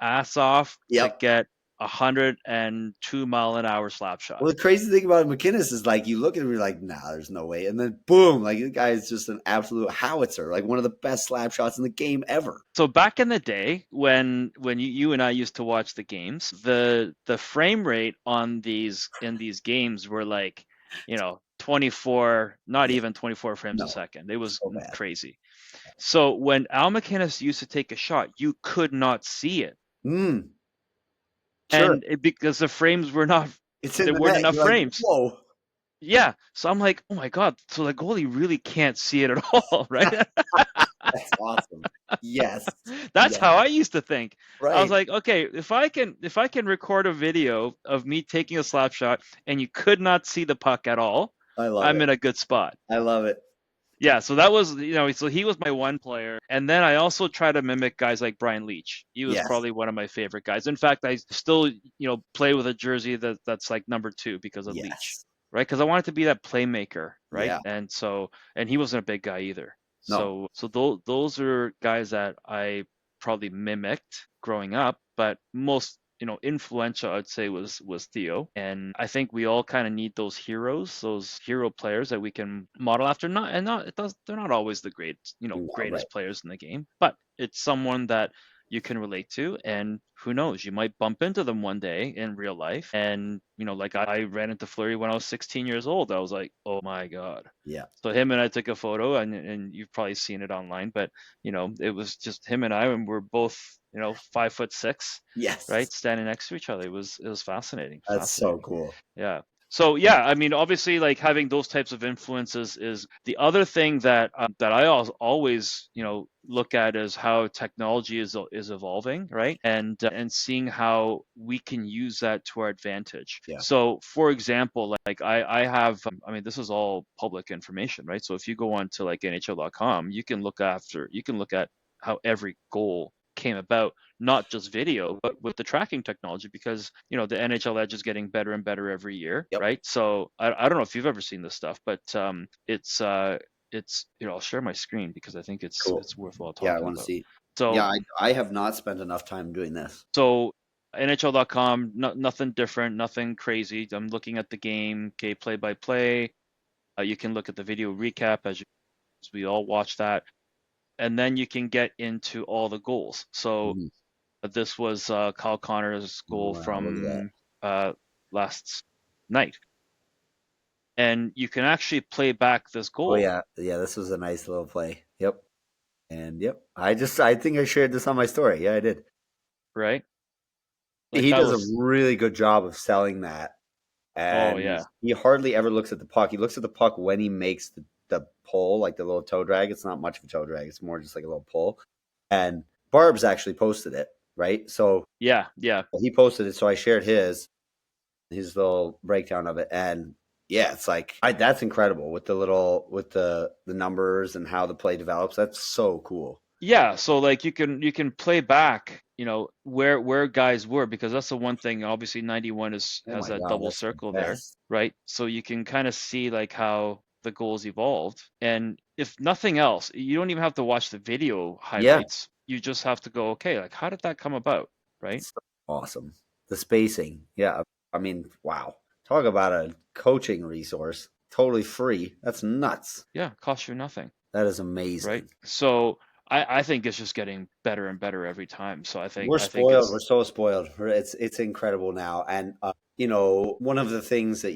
ass off to get 102-mile-an-hour slap shot. Well, the crazy thing about McInnes is like you look at him, you're like, nah, there's no way. And then boom, like the guy is just an absolute howitzer, like one of the best slap shots in the game ever. So back in the day when you and I used to watch the games, the frame rate on in these games were like, 24, not even 24 frames a second. It was so crazy. So when Al McInnes used to take a shot, you could not see it. Sure. And because the frames were not, there weren't enough frames. Like, whoa. Yeah. So I'm like, oh my God. So the goalie really can't see it at all, right? That's awesome. Yes. That's how I used to think. Right. I was like, okay, if I can record a video of me taking a slap shot and you could not see the puck at all, I'm in a good spot. I love it. Yeah, so that was, so he was my one player. And then I also try to mimic guys like Brian Leach. He was probably one of my favorite guys. In fact, I still, play with a jersey that's like number 2 because of Leach, right? Because I wanted to be that playmaker, right? Yeah. And he wasn't a big guy either. No. So those are guys that I probably mimicked growing up, but most influential, I'd say was Theo. And I think we all kind of need those heroes, those hero players that we can model after. They're not always the greatest players in the game, but it's someone that you can relate to, and who knows, you might bump into them one day in real life. And like I ran into Fleury when I was 16 years old. I was like, oh my God. Yeah. So him and I took a photo, and you've probably seen it online, but it was just him and I, and we're both 5'6". Yes. Right, standing next to each other. It was fascinating. That's so cool. Yeah. So yeah, I mean, obviously, like having those types of influences is the other thing that I always look at is how technology is evolving, right? And seeing how we can use that to our advantage. Yeah. So, for example, like I have, I mean, this is all public information, right? So if you go on to like NHL.com, you can look at how every goal came about, not just video, but with the tracking technology, because the NHL Edge is getting better and better every year, right? So I don't know if you've ever seen this stuff, but it's I'll share my screen because I think it's cool. It's worthwhile talking about. Yeah, I want to see. So yeah, I have not spent enough time doing this. So NHL.com, nothing different, nothing crazy. I'm looking at the game, okay, play by play. You can look at the video recap as we all watch that. And then you can get into all the goals. So this was Kyle Connor's goal from last night. And you can actually play back this goal. Oh, yeah. Yeah, this was a nice little play. Yep. And, yep. I think I shared this on my story. Yeah, I did. Right? Like he does a really good job of selling that. And he hardly ever looks at the puck. He looks at the puck when he makes the pull, like the little toe drag. It's not much of a toe drag. It's more just like a little pull. And Barb's actually posted it, right? So yeah, he posted it. So I shared his little breakdown of it. And Yeah, it's like that's incredible with the numbers and how the play develops. That's so cool. Yeah, so like you can play back, where guys were, because that's the one thing. Obviously, 91 is Oh has my that God, double that's the circle there, best. right? So you can kind of see like how the goals evolved. And if nothing else, you don't even have to watch the video Yeah, highlights. You just have to go, okay, like how did that come about, right? it's so awesome. The spacing. Yeah, I mean, wow. Talk about a coaching resource. Totally free. That's nuts. Yeah, costs you nothing, That is right? amazing. So I think it's just getting better and better every time. So I think We're I think spoiled. We're it's so spoiled. It's incredible now. And you know, one of the things that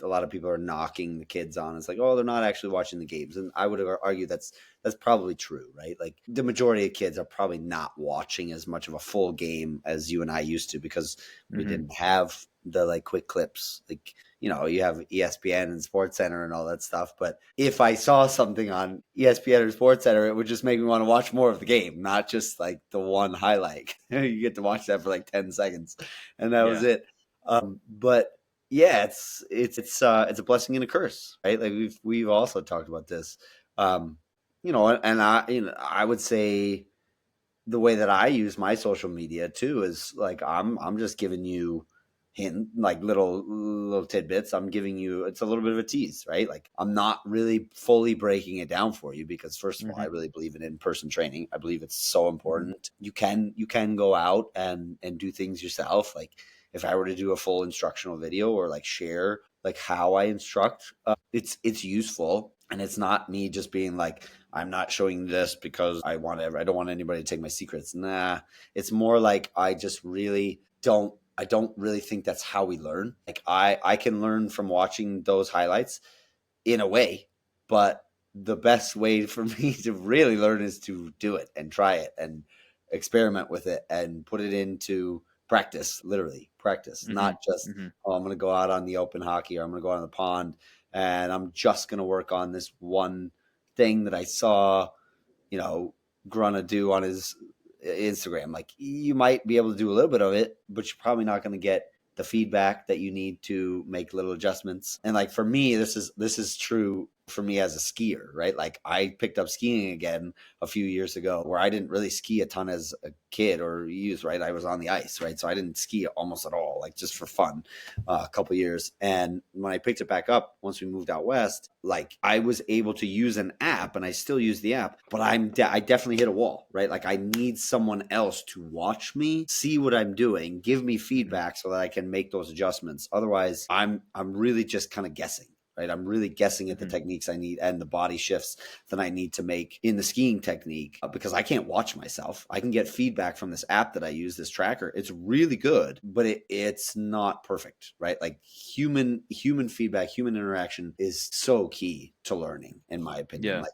a lot of people are knocking the kids on is like, oh, they're not actually watching the games. And I would argue that's probably true, right? Like the majority of kids are probably not watching as much of a full game as you and I used to because we Mhm. didn't have the like quick clips. Like, you know, you have ESPN and Sports Center and all that stuff. But if I saw something on ESPN or Sports Center, it would just make me want to watch more of the game, not just like the one highlight. You get to watch that for like 10 seconds, and that was Yeah. it. But yeah, it's a blessing and a curse, right? Like we've also talked about this. You know, and I would say the way that I use my social media too is like I'm just giving you hint like little tidbits. I'm giving you it's a little bit of a tease, right? Like I'm not really fully breaking it down for you because first of all, I Mhm. really believe in in-person training. I believe it's so Mhm. important. You can go out and do things yourself. Like if I were to do a full instructional video or like share like how I instruct, it's useful and it's not me just being like I'm not showing this because I don't want anybody to take my secrets. Nah, it's more like I don't really think that's how we learn. Like I can learn from watching those highlights in a way, but the best way for me to really learn is to do it and try it and experiment with it and put it into practice, literally practice, Mhm. not just, Mhm. oh, I'm going to go out on the open hockey or I'm going to go out on the pond and I'm just going to work on this one thing that I saw, you know, Grunnah do on his Instagram. Like you might be able to do a little bit of it, but you're probably not going to get the feedback that you need to make little adjustments. And like for me, this is true for me as a skier, right? Like I picked up skiing again a few years ago where I didn't really ski a ton as a kid or youth, right? I was on the ice, right? So I didn't ski almost at all, like just for fun, a couple years. And when I picked it back up, once we moved out west, like I was able to use an app, and I still use the app, but I definitely hit a wall, right? Like I need someone else to watch me, see what I'm doing, give me Mhm. feedback so that I can make those adjustments. Otherwise, I'm really just kind of guessing. Right, I'm really guessing at the Mhm. techniques I need and the body shifts that I need to make in the skiing technique because I can't watch myself. I can get feedback from this app that I use, this tracker. It's really good, but it's not perfect, right? Like human feedback, human interaction is so key to learning, in my opinion. Yeah. Like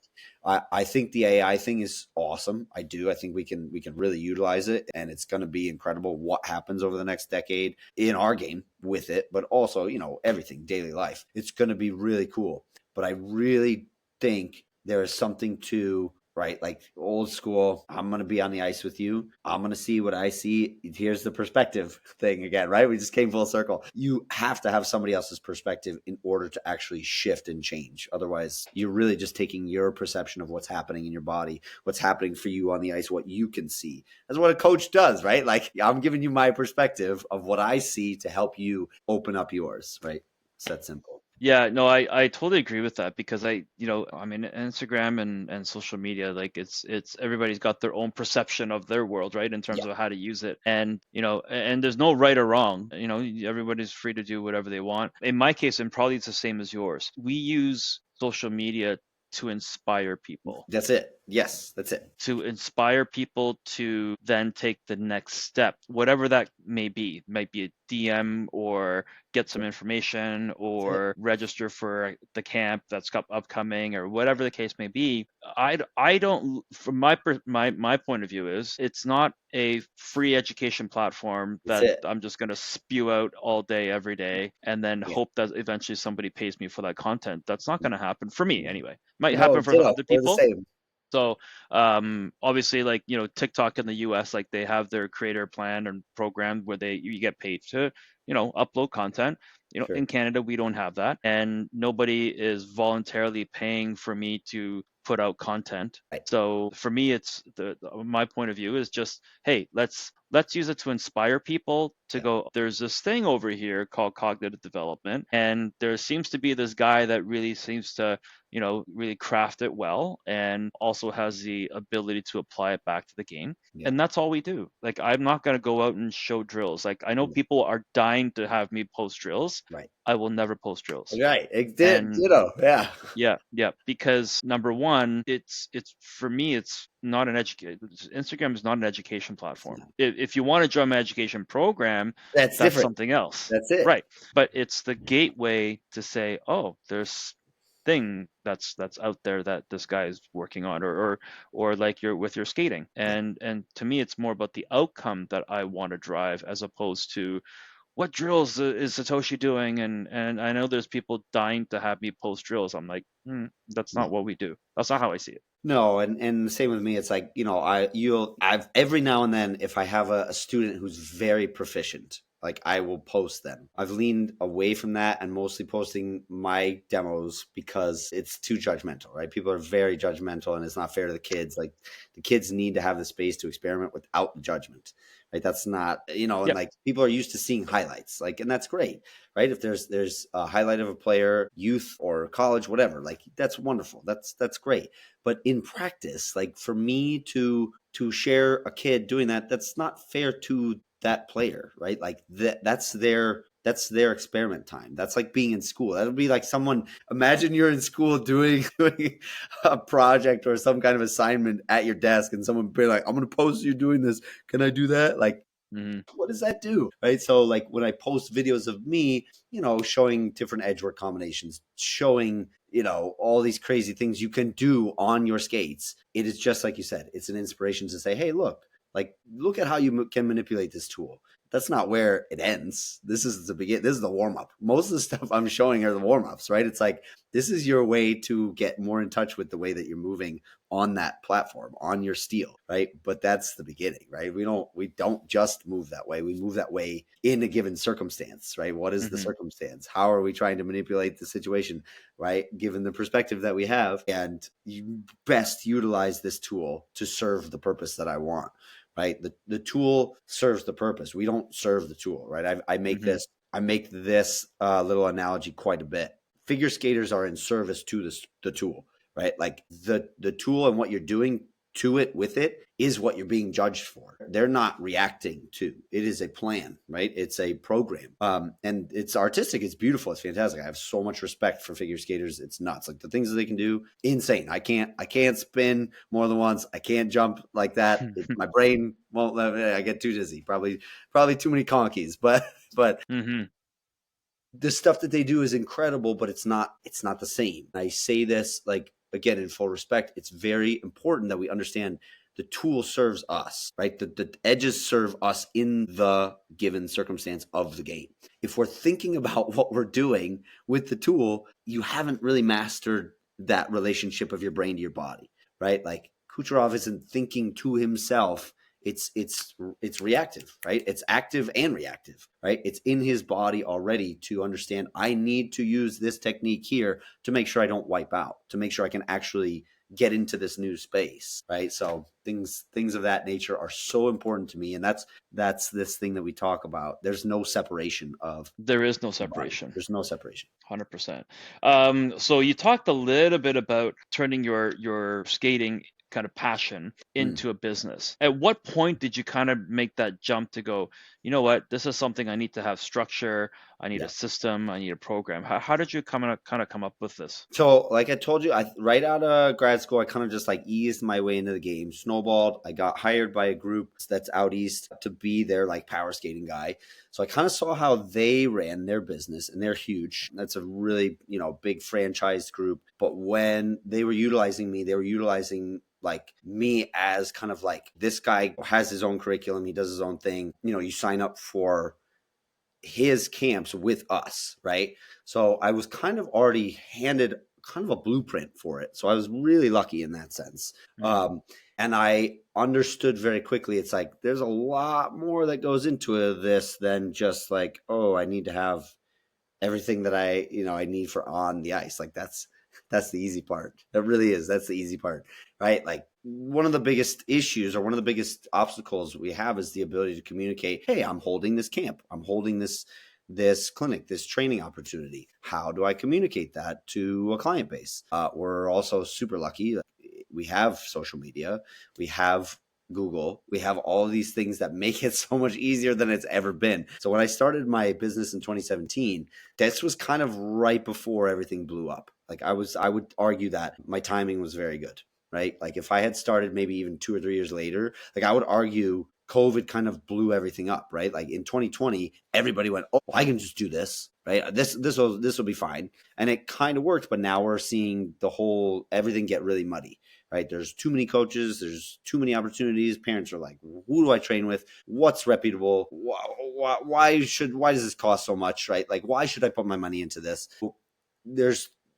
I think the AI thing is awesome. I do. I think we can really utilize it, and it's going to be incredible what happens over the next decade in our game with it, but also everything daily life. It's going to be really cool. But I really think there is something to right like old school. I'm going to be on the ice with you. I'm going to see what I see. Here's the perspective thing again, right? We just came full circle. You have to have somebody else's perspective in order to actually shift and change. Otherwise, you're really just taking your perception of what's happening in your body, what's happening for you on the ice, what you can see. That's what a coach does, right? Like I'm giving you my perspective of what I see to help you open up yours, right? It's that simple. Yeah, no, I totally agree with that because I mean, Instagram and social media, like it's everybody's got their own perception of their world, right? In Yeah, terms of how to use it. And, and there's no right or wrong. Everybody's free to do whatever they want. In my case, and probably it's the same as yours, we use social media to inspire people. that's it. Yes, that's it. To inspire people to then take the next step, whatever that may be. It might be a DM or get some information That's it. or register for the camp that's upcoming or whatever the case may be. I don't, from my point of view, is it's not a free education platform That's that it. I'm just going to spew out all day every day and then Yeah. hope that eventually somebody pays me for that content. That's not going to happen for me anyway. Might No, happen for ditto. other We're the people. same. So obviously, like TikTok in the U.S., like they have their creator plan and program where you get paid to upload content. Sure. In Canada, we don't have that, and nobody is voluntarily paying for me to put out content. Right. So for me, it's my point of view is just, hey, let's use it to inspire people to Yeah. go, there's this thing over here called cognitive development, and there seems to be this guy that really seems to really craft it well, and also has the ability to apply it back to the game. Yeah. And that's all we do. Like, I'm not going to go out and show drills. Like, I know people are dying to have me post drills. Right. I will never post drills. Right. It did. And yeah, because number one, it's for me, it's not an Instagram is not an education platform. If you want to join my education program, that's different. Something else. That's it. Right. But it's the gateway to say, oh, there's thing that's out there that this guy is working on, or like you're with your skating. And to me, it's more about the outcome that I want to drive, as opposed to what drills is Satoshi doing. And I know there's people dying to have me post drills. I'm like, that's not what we do. That's not how I see it. No, and the same with me. It's like, I've every now and then, if I have a student who's very proficient, like, I will post them. I've leaned away from that and mostly posting my demos because it's too judgmental, right? People are very judgmental, and it's not fair to the kids. Like, the kids need to have the space to experiment without the judgment, right? That's not, and like, people are used to seeing highlights, like, and that's great, right? If there's a highlight of a player, youth or college, whatever, like, that's wonderful. That's great. But in practice, like, for me to share a kid doing that, that's not fair to that player, right? Like, that's their experiment time. That's like being in school. That would be like someone, imagine you're in school doing a project or some kind of assignment at your desk, and someone be like, I'm going to post you doing this. Can I do that? Like, what does that do? Right. So, like, when I post videos of me, showing different edge work combinations, showing, all these crazy things you can do on your skates, it is just like you said, it's an inspiration to say, hey, look at how you can manipulate this tool. That's not where it ends. This is the beginning. This is the warm up. Most of the stuff I'm showing are the warm ups, right? It's like, this is your way to get more in touch with the way that you're moving on that platform, on your steel, right? But that's the beginning, right? We don't just move that way. We move that way in a given circumstance, right? What is the circumstance? How are we trying to manipulate the situation, right? Given the perspective that we have, and you best utilize this tool to serve the purpose that I want. Right. The tool serves the purpose. We don't serve the tool. Right. I make this little analogy quite a bit. Figure skaters are in service to the tool. Right. Like, the tool and what you're doing to it, with it, is what you're being judged for. They're not reacting to. It is a plan, right? It's a program. And it's artistic. It's beautiful. It's fantastic. I have so much respect for figure skaters. It's nuts. Like, the things that they can do, insane. I can't spin more than once. I can't jump like that. My brain won't let me. I get too dizzy. Probably too many conkies. But the stuff that they do is incredible, but it's not the same. I say this, like, again, in full respect. It's very important that we understand the tool serves us, right? The edges serve us in the given circumstance of the game. If we're thinking about what we're doing with the tool, you haven't really mastered that relationship of your brain to your body, right? Like, Kucherov isn't thinking to himself. It's reactive, right? It's active and reactive, right? It's in his body already to understand, I need to use this technique here to make sure I don't wipe out, to make sure I can actually get into this new space, right? So things of that nature are so important to me, and that's this thing that we talk about. There is no separation. There's no separation. 100%. So you talked a little bit about turning your skating kind of passion into a business. At what point did you kind of make that jump to go, you know what, this is something I need to have structure, I need a system, I need a program? How did you come up with this? So, like I told you, right out of grad school, I kind of just like eased my way into the game, snowballed. I got hired by a group that's out east to be their like power skating guy. So I kind of saw how they ran their business, and they're huge. That's a really, big franchise group. But when they were utilizing me, they were utilizing like me as kind of like, this guy has his own curriculum. He does his own thing. You sign up for his camps with us, right? So I was kind of already handed kind of a blueprint for it. So I was really lucky in that sense. Mm-hmm. And I understood very quickly, it's like, there's a lot more that goes into this than just like, oh, I need to have everything that I need for on the ice. Like that's the easy part. That really is. That's the easy part, right? Like one of the biggest issues or one of the biggest obstacles we have is the ability to communicate, hey, I'm holding this camp. I'm holding this clinic, this training opportunity. How do I communicate that to a client base? We're also super lucky. We have social media. We have Google. We have all of these things that make it so much easier than it's ever been. So when I started my business in 2017, this was kind of right before everything blew up. Like I would argue that my timing was very good, right? Like if I had started maybe even 2 or 3 years later, like I would argue COVID kind of blew everything up, right? Like in 2020, everybody went, "Oh, I can just do this, right? This will be fine," and it kind of worked. But now we're seeing everything get really muddy, right? There's too many coaches. There's too many opportunities. Parents are like, "Who do I train with? What's reputable? Why does this cost so much, right? Like, why should I put my money into this?"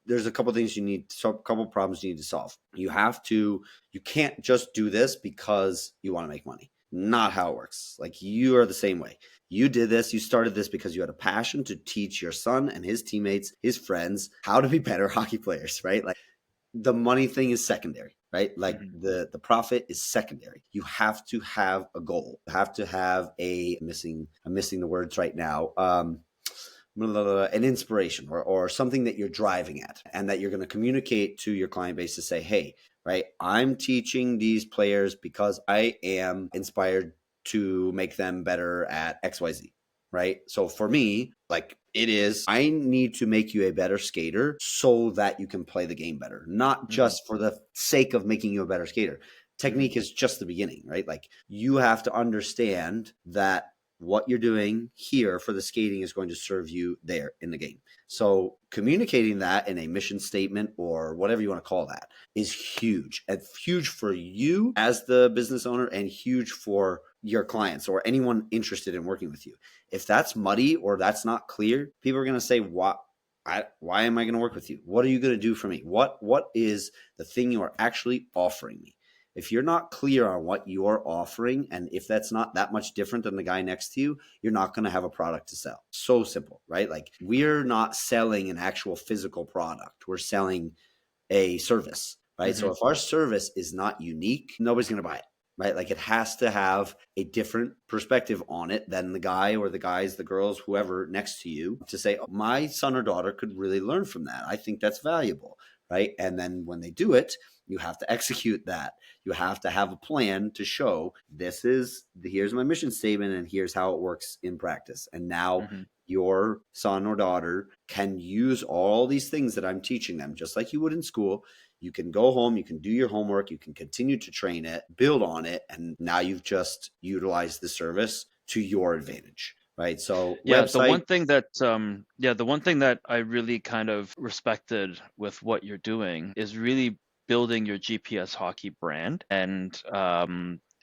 There's a couple things a couple problems you need to solve. You can't just do this because you want to make money. Not how it works. Like you are the same way. You started this because you had a passion to teach your son and his teammates, his friends, how to be better hockey players, right? Like the money thing is secondary, right? Like Mm-hmm. the profit is secondary. You have to have a goal. You have to have I'm missing the words right now. An inspiration or something that you're driving at and that you're going to communicate to your client base to say, hey, right, I'm teaching these players because I am inspired to make them better at XYZ, right? So for me, like I need to make you a better skater so that you can play the game better, not just for the sake of making you a better skater. Technique is just the beginning, right? Like you have to understand that what you're doing here for the skating is going to serve you there in the game. So communicating that in a mission statement or whatever you want to call that is huge. It's huge for you as the business owner and huge for your clients or anyone interested in working with you. If that's muddy or that's not clear, people are going to say, why am I going to work with you? What are you going to do for me? What is the thing you are actually offering me? If you're not clear on what you're offering, and if that's not that much different than the guy next to you, you're not going to have a product to sell. So simple, right? Like we're not selling an actual physical product. We're selling a service, right? So if our service is not unique, nobody's going to buy it, right? Like it has to have a different perspective on it than the guy or the guys, the girls, whoever next to you to say, oh, my son or daughter could really learn from that. I think that's valuable, right? And then when they do it, you have to execute that. You have to have a plan to show here's my mission statement and here's how it works in practice. And now your son or daughter can use all these things that I'm teaching them, just like you would in school. You can go home, you can do your homework, you can continue to train it, build on it, and now you've just utilized the service to your advantage. Right. So The one thing that I really kind of respected with what you're doing is really building your GPS hockey brand. And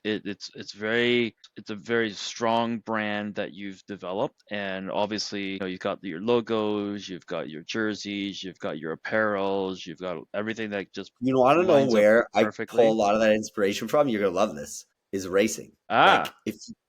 it's a very strong brand that you've developed. And obviously, you've got your logos, you've got your jerseys, you've got your apparels, you've got everything that just I don't know lines up where I pull perfectly. a lot of that inspiration from. You're gonna love this. Is racing. Like Ah.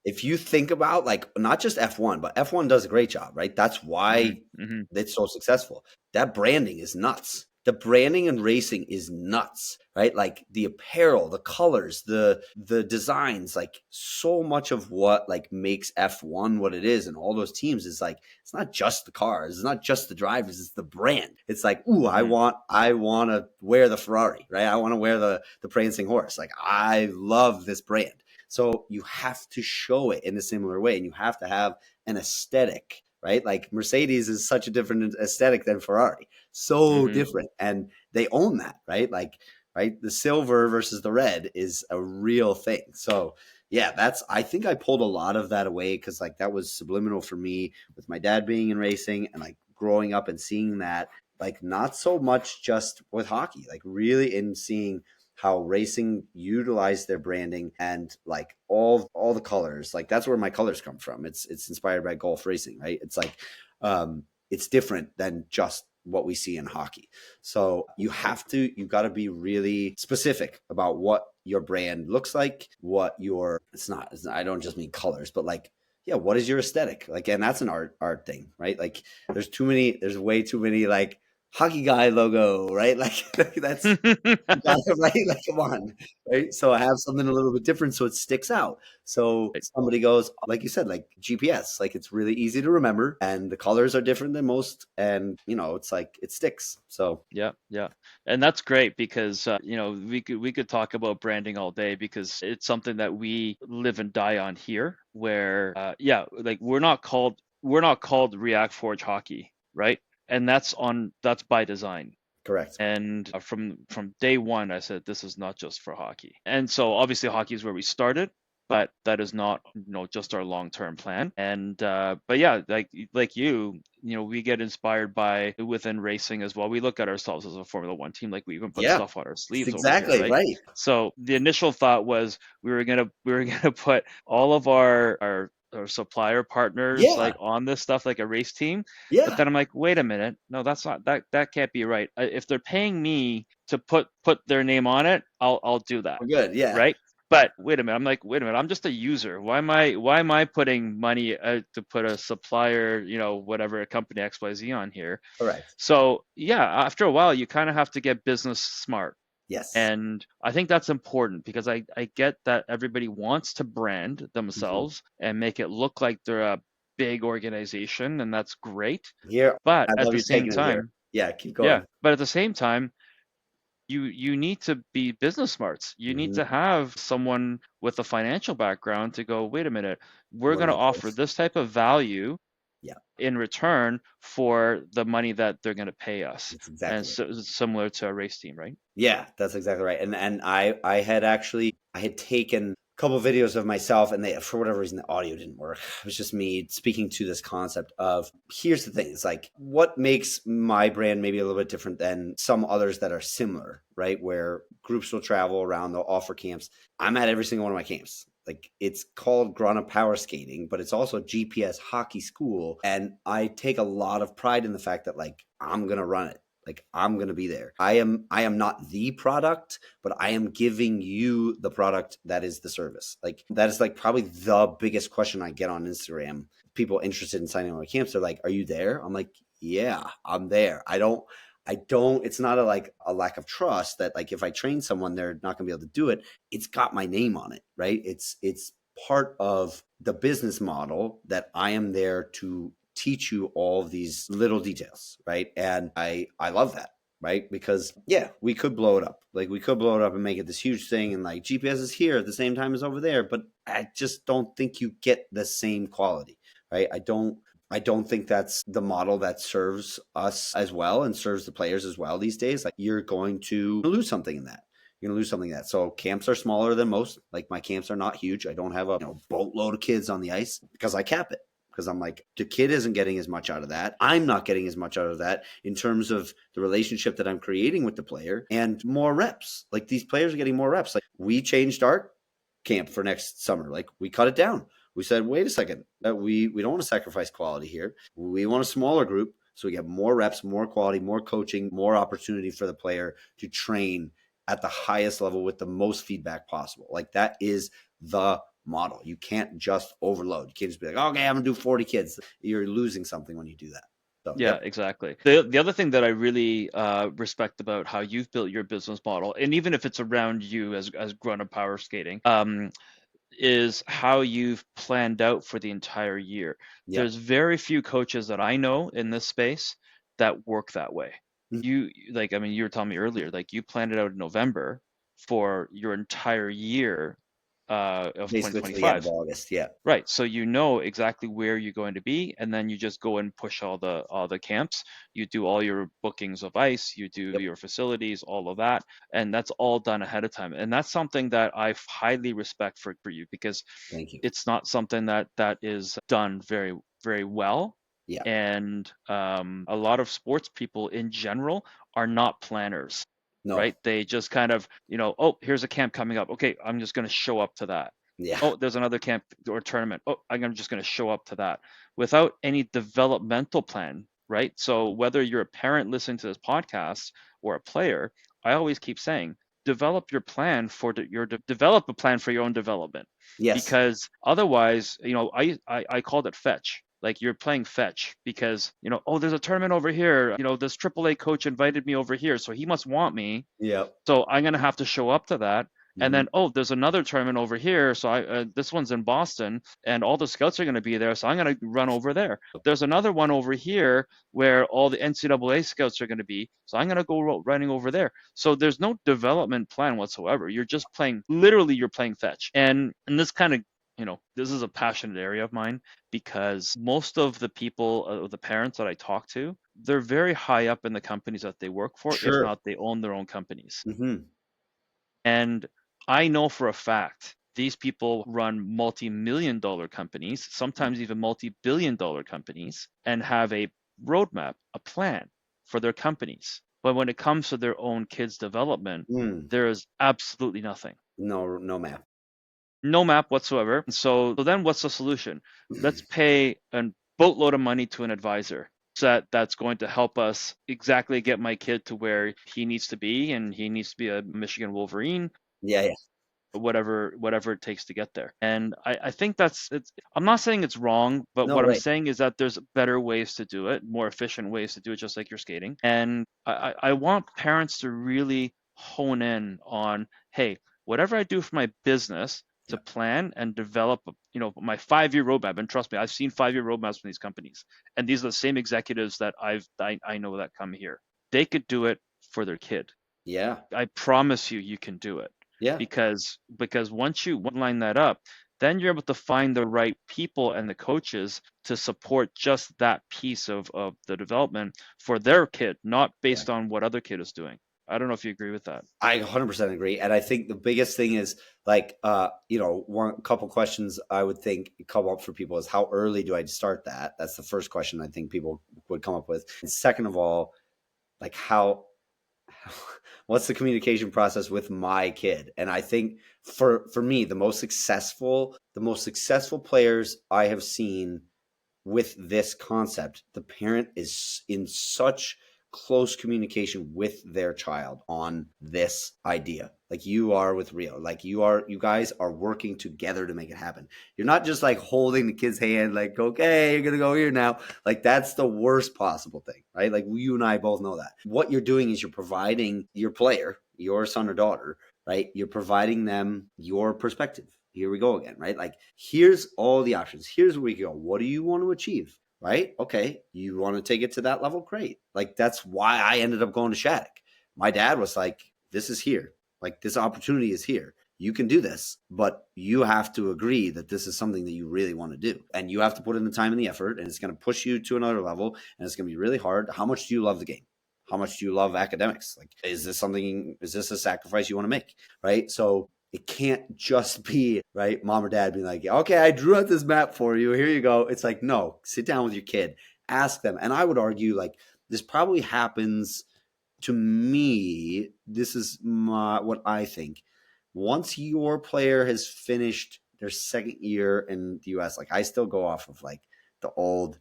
if you think about like not just F1, but F1 does a great job, right? That's why it's so successful. That branding is nuts. The branding and racing is nuts, right? Like the apparel, the colors, the designs, like so much of what like makes F1 what it is and all those teams is like it's not just the cars, it's not just the drivers, it's the brand. It's like, ooh, I want to wear the Ferrari, right? I want to wear the prancing horse. Like I love this brand. So you have to show it in a similar way and you have to have an aesthetic, right? Like Mercedes is such a different aesthetic than Ferrari. So different. And they own that, right? Like, right. The silver versus the red is a real thing. So yeah, I think I pulled a lot of that away because like that was subliminal for me with my dad being in racing and like growing up and seeing that, like not so much just with hockey, like really in seeing how racing utilized their branding and like all the colors. Like that's where my colors come from. It's inspired by golf racing, right? It's like it's different than just what we see in hockey. So you've got to be really specific about what your brand looks like, what your, I don't just mean colors, but like, yeah, what is your aesthetic? Like, and that's an art thing, right? Like there's way too many like hockey guy logo, right? Like that's, you got it, right? Like, come on, right? So I have something a little bit different so it sticks out. So somebody goes, like you said, like GPS, like it's really easy to remember and the colors are different than most. And, it's like it sticks. So, Yeah, yeah. And that's great because we could talk about branding all day because it's something that we live and die on here where like we're not called ReactForge hockey, right? And that's by design. correct. And from day one, I said this is not just for hockey. And so obviously hockey is where we started, but that is not just our long-term plan. And but yeah, like we get inspired by within racing as well. We look at ourselves as a Formula One team, like we even put Yeah, stuff on our that's sleeves over here, exactly right? right. So the initial thought was we were gonna put all of our supplier partners Yeah, like on this stuff like a race team, but yeah, then I'm like, wait a minute, no, that's not that can't be right. If they're paying me to put their name on it, I'll do that, we're good. Yeah, right? But wait a minute, I'm like, wait a minute, I'm just a user. Why am I putting money to put a supplier, whatever, a company XYZ on here? correct. So yeah, after a while, you kind of have to get business smart. Yes. And I think that's important because I get that everybody wants to brand Mhm. themselves and make it look like they're a big organization, and that's great. Here, But I at love the you same taking it here. time, Yeah, keep yeah, going. but at the same time, you need to be business smarts. You need Hmm. to have someone with a financial background to go, wait a minute, we're What going to about offer this? this type of value Yeah, in return for the money that they're going to pay us. that's And exactly right. so it's similar to a race team, right? Yeah, that's exactly right. And I had taken a couple of videos of myself, and they, for whatever reason, the audio didn't work. It was just me speaking to this concept of, here's the thing. It's like, what makes my brand maybe a little bit different than some others that are similar, right? Where groups will travel around, they'll offer camps. I'm at every single one of my camps. Like, it's called Grunnah Power Skating, but it's also GPS Hockey School. And I take a lot of pride in the fact that, like, I'm going to run it. Like, I'm going to be there. I am not the product, but I am giving you the product that is the service. Like, that is like probably the biggest question I get on Instagram. People interested in signing on my camps, they're like, "Are you there?" I'm like, "Yeah, I'm there." I don't, it's not a lack of trust that, like, if I train someone, they're not going to be able to do it. It's got my name on it, right? It's part of the business model that I am there to teach you all of these little details, right? And I love that, right? Because yeah, we could blow it up. Like, we could blow it up and make it this huge thing, and like GPS is here at the same time as over there, but I just don't think you get the same quality, right? I don't think that's the model that serves us as well and serves the players as well these days. Like, you're going to lose something in that. You're going to lose something in that. So camps are smaller than most. Like, my camps are not huge. I don't have a boatload of kids on the ice because I cap it. Because I'm like, the kid isn't getting as much out of that. I'm not getting as much out of that in terms of the relationship that I'm creating with the player and more reps. Like, these players are getting more reps. Like, we changed our camp for next summer. Like, we cut it down. We said, wait a second, we don't want to sacrifice quality here. We want a smaller group so we get more reps, more quality, more coaching, more opportunity for the player to train at the highest level with the most feedback possible. Like, that is the model. You can't just overload. You can't just be like, okay, I'm gonna do 40 kids. You're losing something when you do that. So, Yeah, yep. exactly. The other thing that I really respect about how you've built your business model, and even if it's around you as Grunnah Power Skating, is how you've planned out for the entire year. Yep. There's very few coaches that I know in this space that work that way. I mean, you were telling me earlier, like you planned it out in November for your entire year of Basically to the end of 2025. August. Yeah. Right. So you know exactly where you're going to be, and then you just go and push all the camps. You do all your bookings of ice, you do Yep. your facilities, all of that, and that's all done ahead of time. And that's something that I highly respect for you because Thank you. it's not something that is done very, very well. Yeah. And a lot of sports people in general are not planners, No. right? They just kind of, oh, here's a camp coming up. Okay, I'm just going to show up to that. Yeah. Oh, there's another camp or tournament. Oh, I'm just going to show up to that without any developmental plan. right? So whether you're a parent listening to this podcast or a player, I always keep saying, develop your plan for develop a plan for your own development, Yes. because otherwise, I called it fetch. Like, you're playing fetch because, oh, there's a tournament over here. This AAA coach invited me over here, so he must want me. Yep. So I'm going to have to show up to that. And Mhm. then, oh, there's another tournament over here. So this one's in Boston, and all the scouts are going to be there. So I'm going to run over there. There's another one over here where all the NCAA scouts are going to be. So I'm going to go running over there. So there's no development plan whatsoever. You're just playing, literally, you're playing fetch. And this kind of, this is a passionate area of mine, because most of the people, the parents that I talk to, they're very high up in the companies that they work for. If Sure. not, they own their own companies. Hmm. And I know for a fact these people run multi-million dollar companies, sometimes even multi-billion dollar companies, and have a roadmap, a plan for their companies. But when it comes to their own kids' development, Mm. there is absolutely nothing. No, no map. No map whatsoever. So then what's the solution? Let's pay a boatload of money to an advisor. So that's going to help us exactly get my kid to where he needs to be, and he needs to be a Michigan Wolverine, Yeah, yeah. whatever it takes to get there. And I think I'm not saying it's wrong, but No, what I'm right. saying is that there's better ways to do it, more efficient ways to do it, just like you're skating. And I want parents to really hone in on, hey, whatever I do for my business, to Yeah. plan and develop, my 5-year roadmap. And trust me, I've seen 5-year roadmaps from these companies, and these are the same executives that I know that come here. They could do it for their kid. Yeah. I promise you can do it, Yeah. because once you line that up, then you're able to find the right people and the coaches to support just that piece of the development for their kid, not Yeah. based on what other kid is doing. I don't know if you agree with that. I 100% agree. And I think the biggest thing is like, one couple questions I would think come up for people is how early do I start that? That's the first question I think people would come up with. And second of all, like what's the communication process with my kid? And I think for me, the most successful players I have seen with this concept, the parent is in such close communication with their child on this idea. Like you are with Rio. Like you guys are working together to make it happen. You're not just like holding the kid's hand, like, okay, you're gonna go here now. Like that's the worst possible thing, right? Like you and I both know that. What you're doing is you're providing your player, your son or daughter, right? You're providing them your perspective. Here we go again, right? Like, here's all the options. Here's where we go. What do you want to achieve? Right? Okay. You want to take it to that level? Great. Like, that's why I ended up going to Shattuck. My dad was like, this is here. Like, this opportunity is here. You can do this, but you have to agree that this is something that you really want to do. And you have to put in the time and the effort, and it's going to push you to another level, and it's going to be really hard. How much do you love the game? How much do you love academics? Like, is this a sacrifice you want to make? Right? So it can't just be, right, mom or dad being like, okay, I drew out this map for you. Here you go. It's like, no, sit down with your kid, ask them. And I would argue like this probably happens to me. This is what I think. Once your player has finished their second year in the US, like I still go off of like the old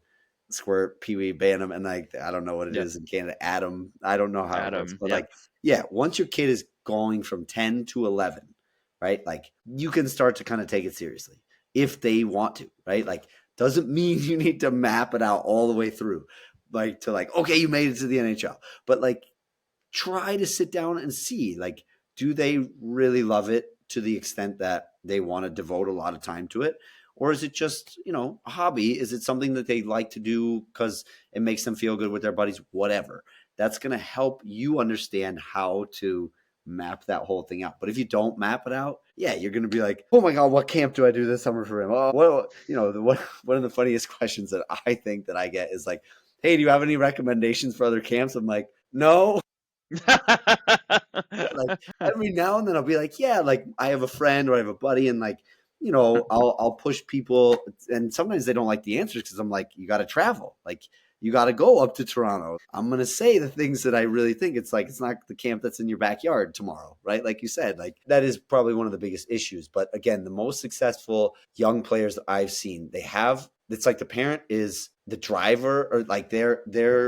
squirt, Pee-wee, Bantam, and like I don't know what it Yeah, is in Canada, Adam. I don't know how it works, Adam. but Yeah. like, yeah, once your kid is going from 10 to 11, right? Like you can start to kind of take it seriously if they want to, right? Like doesn't mean you need to map it out all the way through, like to like, okay, you made it to the NHL, but like try to sit down and see, like, do they really love it to the extent that they want to devote a lot of time to it? Or is it just, a hobby? Is it something that they like to do because it makes them feel good with their buddies? Whatever. That's going to help you understand how to map that whole thing out. But if you don't map it out, yeah, you're going to be like, oh my God, what camp do I do this summer for him? Oh, one of the funniest questions that I think that I get is like, hey, do you have any recommendations for other camps? I'm like, no. Like every now and then I'll be like, yeah, like I have a friend or I have a buddy, and like, I'll push people, and sometimes they don't like the answers because I'm like, you got to travel, like you got to go up to Toronto. I'm gonna say the things that I really think. It's like it's not the camp that's in your backyard tomorrow, right? Like you said, like that is probably one of the biggest issues. But again, the most successful young players that I've seen, it's like the parent is the driver, or like they're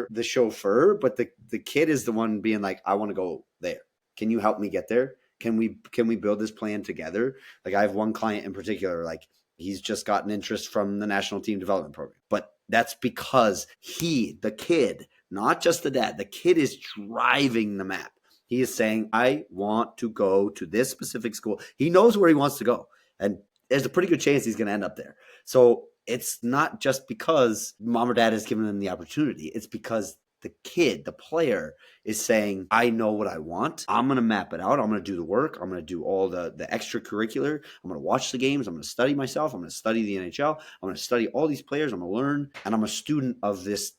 the chauffeur, but the kid is the one being like, I want to go there. Can you help me get there? Can we build this plan together? Like I have one client in particular, like he's just gotten interest from the National Team Development Program, but that's because the kid, not just the dad, the kid is driving the map. He is saying, I want to go to this specific school. He knows where he wants to go, and there's a pretty good chance he's going to end up there. So it's not just because mom or dad has given them the opportunity. It's because the kid, the player, is saying, I know what I want. I'm going to map it out. I'm going to do the work. I'm going to do all the extracurricular. I'm going to watch the games. I'm going to study myself. I'm going to study the NHL. I'm going to study all these players. I'm going to learn. And I'm a student of this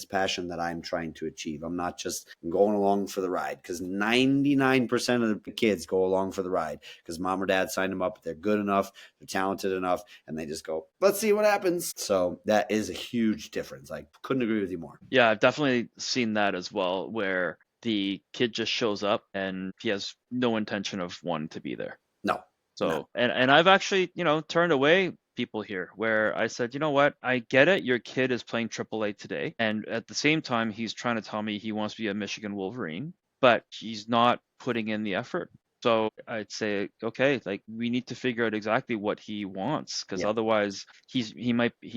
passion that I'm trying to achieve. I'm not just going along for the ride, because 99% of the kids go along for the ride because mom or dad signed them up. They're good enough. They're talented enough. And they just go, let's see what happens. So that is a huge difference. I couldn't agree with you more. Yeah, I've definitely seen that as well, where the kid just shows up and he has no intention of wanting to be there. No. So, No. and I've actually, turned away people here where I said, you know what, I get it. Your kid is playing AAA today. And at the same time, he's trying to tell me he wants to be a Michigan Wolverine, but he's not putting in the effort. So I'd say, okay, like we need to figure out exactly what he wants, because otherwise he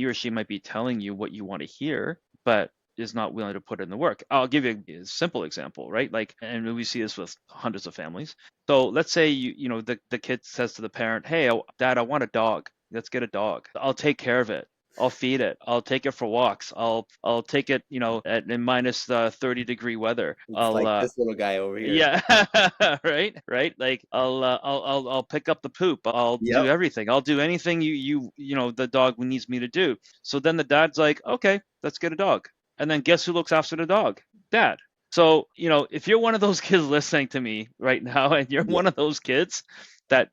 or she might be telling you what you want to hear, but is not willing to put in the work. I'll give you a simple example, right? Like, and we see this with hundreds of families. So let's say the kid says to the parent, "Hey, Dad, I want a dog. Let's get a dog. I'll take care of it. I'll feed it. I'll take it for walks. I'll take it, in minus 30-degree weather. It's like this little guy over here. Yeah, right. Like I'll pick up the poop. I'll do everything. I'll do anything the dog needs me to do." So then the dad's like, "Okay, let's get a dog." And then guess who looks after the dog? Dad. So, if you're one of those kids listening to me right now, and you're one of those kids that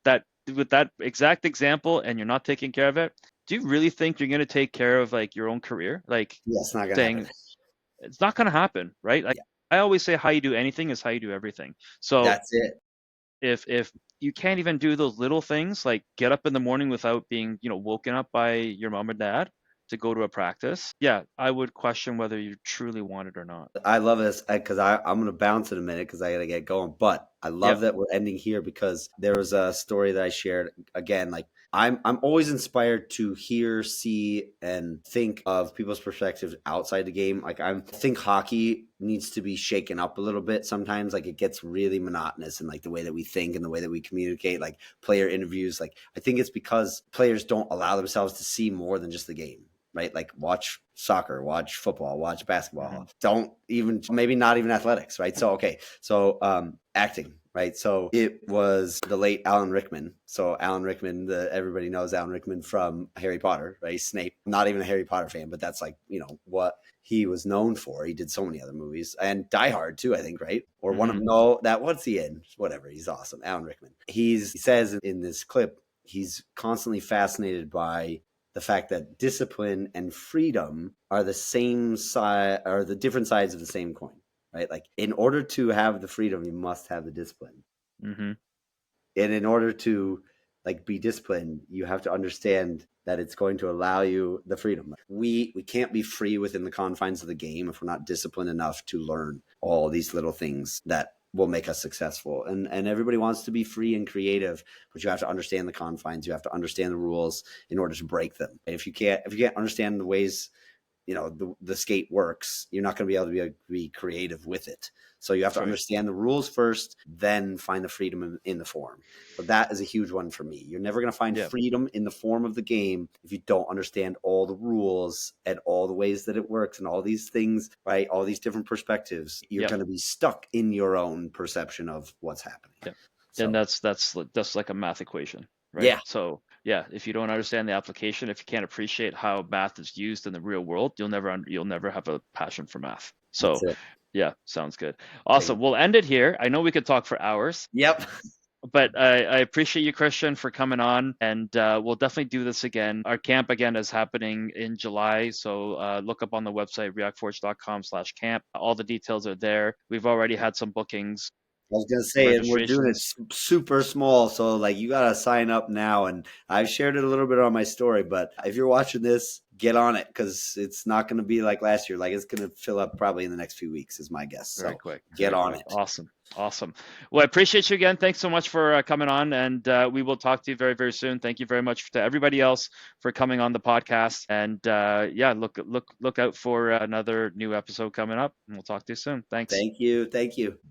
with that exact example, and you're not taking care of it, do you really think you're going to take care of like your own career? Like, it's not going to happen. It's not going to happen, right? Like I always say, how you do anything is how you do everything. So that's it. If you can't even do those little things, like get up in the morning without being, woken up by your mom or dad to go to a practice, I would question whether you truly want it or not. I love this because I'm going to bounce in a minute because I got to get going. But I love that we're ending here, because there was a story that I shared. Again, like I'm always inspired to hear, see, and think of people's perspectives outside the game. Like I think hockey needs to be shaken up a little bit sometimes. Like it gets really monotonous in like the way that we think and the way that we communicate, like player interviews. Like I think it's because players don't allow themselves to see more than just the game. Right? Like watch soccer, watch football, watch basketball. Don't even, maybe not even athletics, right? So, okay. So, acting, right? So it was the late Alan Rickman. So Alan Rickman, everybody knows Alan Rickman from Harry Potter, right? Snape. Not even a Harry Potter fan, but that's like, what he was known for. He did so many other movies, and Die Hard too, I think, right? Or one of them. No, what's he in? Whatever. He's awesome. Alan Rickman. He says in this clip, he's constantly fascinated by the fact that discipline and freedom are the same side, are the different sides of the same coin, right? Like in order to have the freedom, you must have the discipline. And in order to like be disciplined, you have to understand that it's going to allow you the freedom. We can't be free within the confines of the game if we're not disciplined enough to learn all these little things that will make us successful. And everybody wants to be free and creative, but you have to understand the confines. You have to understand the rules in order to break them. If you can't understand the ways, the skate works, you're not going to be able to be creative with it. So you have to understand the rules first, then find the freedom in the form. But that is a huge one for me. You're never going to find freedom in the form of the game if you don't understand all the rules and all the ways that it works and all these things, right? All these different perspectives. You're going to be stuck in your own perception of what's happening. So, and that's like a math equation, right? Yeah. So if you don't understand the application, if you can't appreciate how math is used in the real world, you'll never have a passion for math. So sounds good. Awesome. We'll end it here. I know we could talk for hours. Yep. But I appreciate you, Christian, for coming on, and we'll definitely do this again. Our camp again is happening in July, so look up on the website reactforge.com/camp. All the details are there. We've already had some bookings. I was gonna The say, and we're doing it registrations. super small, so like you gotta sign up now. And I've shared it a little bit on my story, but if you're watching this, get on it because it's not gonna be like last year. Like it's gonna fill up probably in the next few weeks, is my guess. Very So quick, get very on quick. it. Awesome. Awesome. Well, I appreciate you again. Thanks so much for coming on, and we will talk to you very, very soon. Thank you very much to everybody else for coming on the podcast. And yeah, look out for another new episode coming up, and we'll talk to you soon. Thanks. Thank you. Thank you.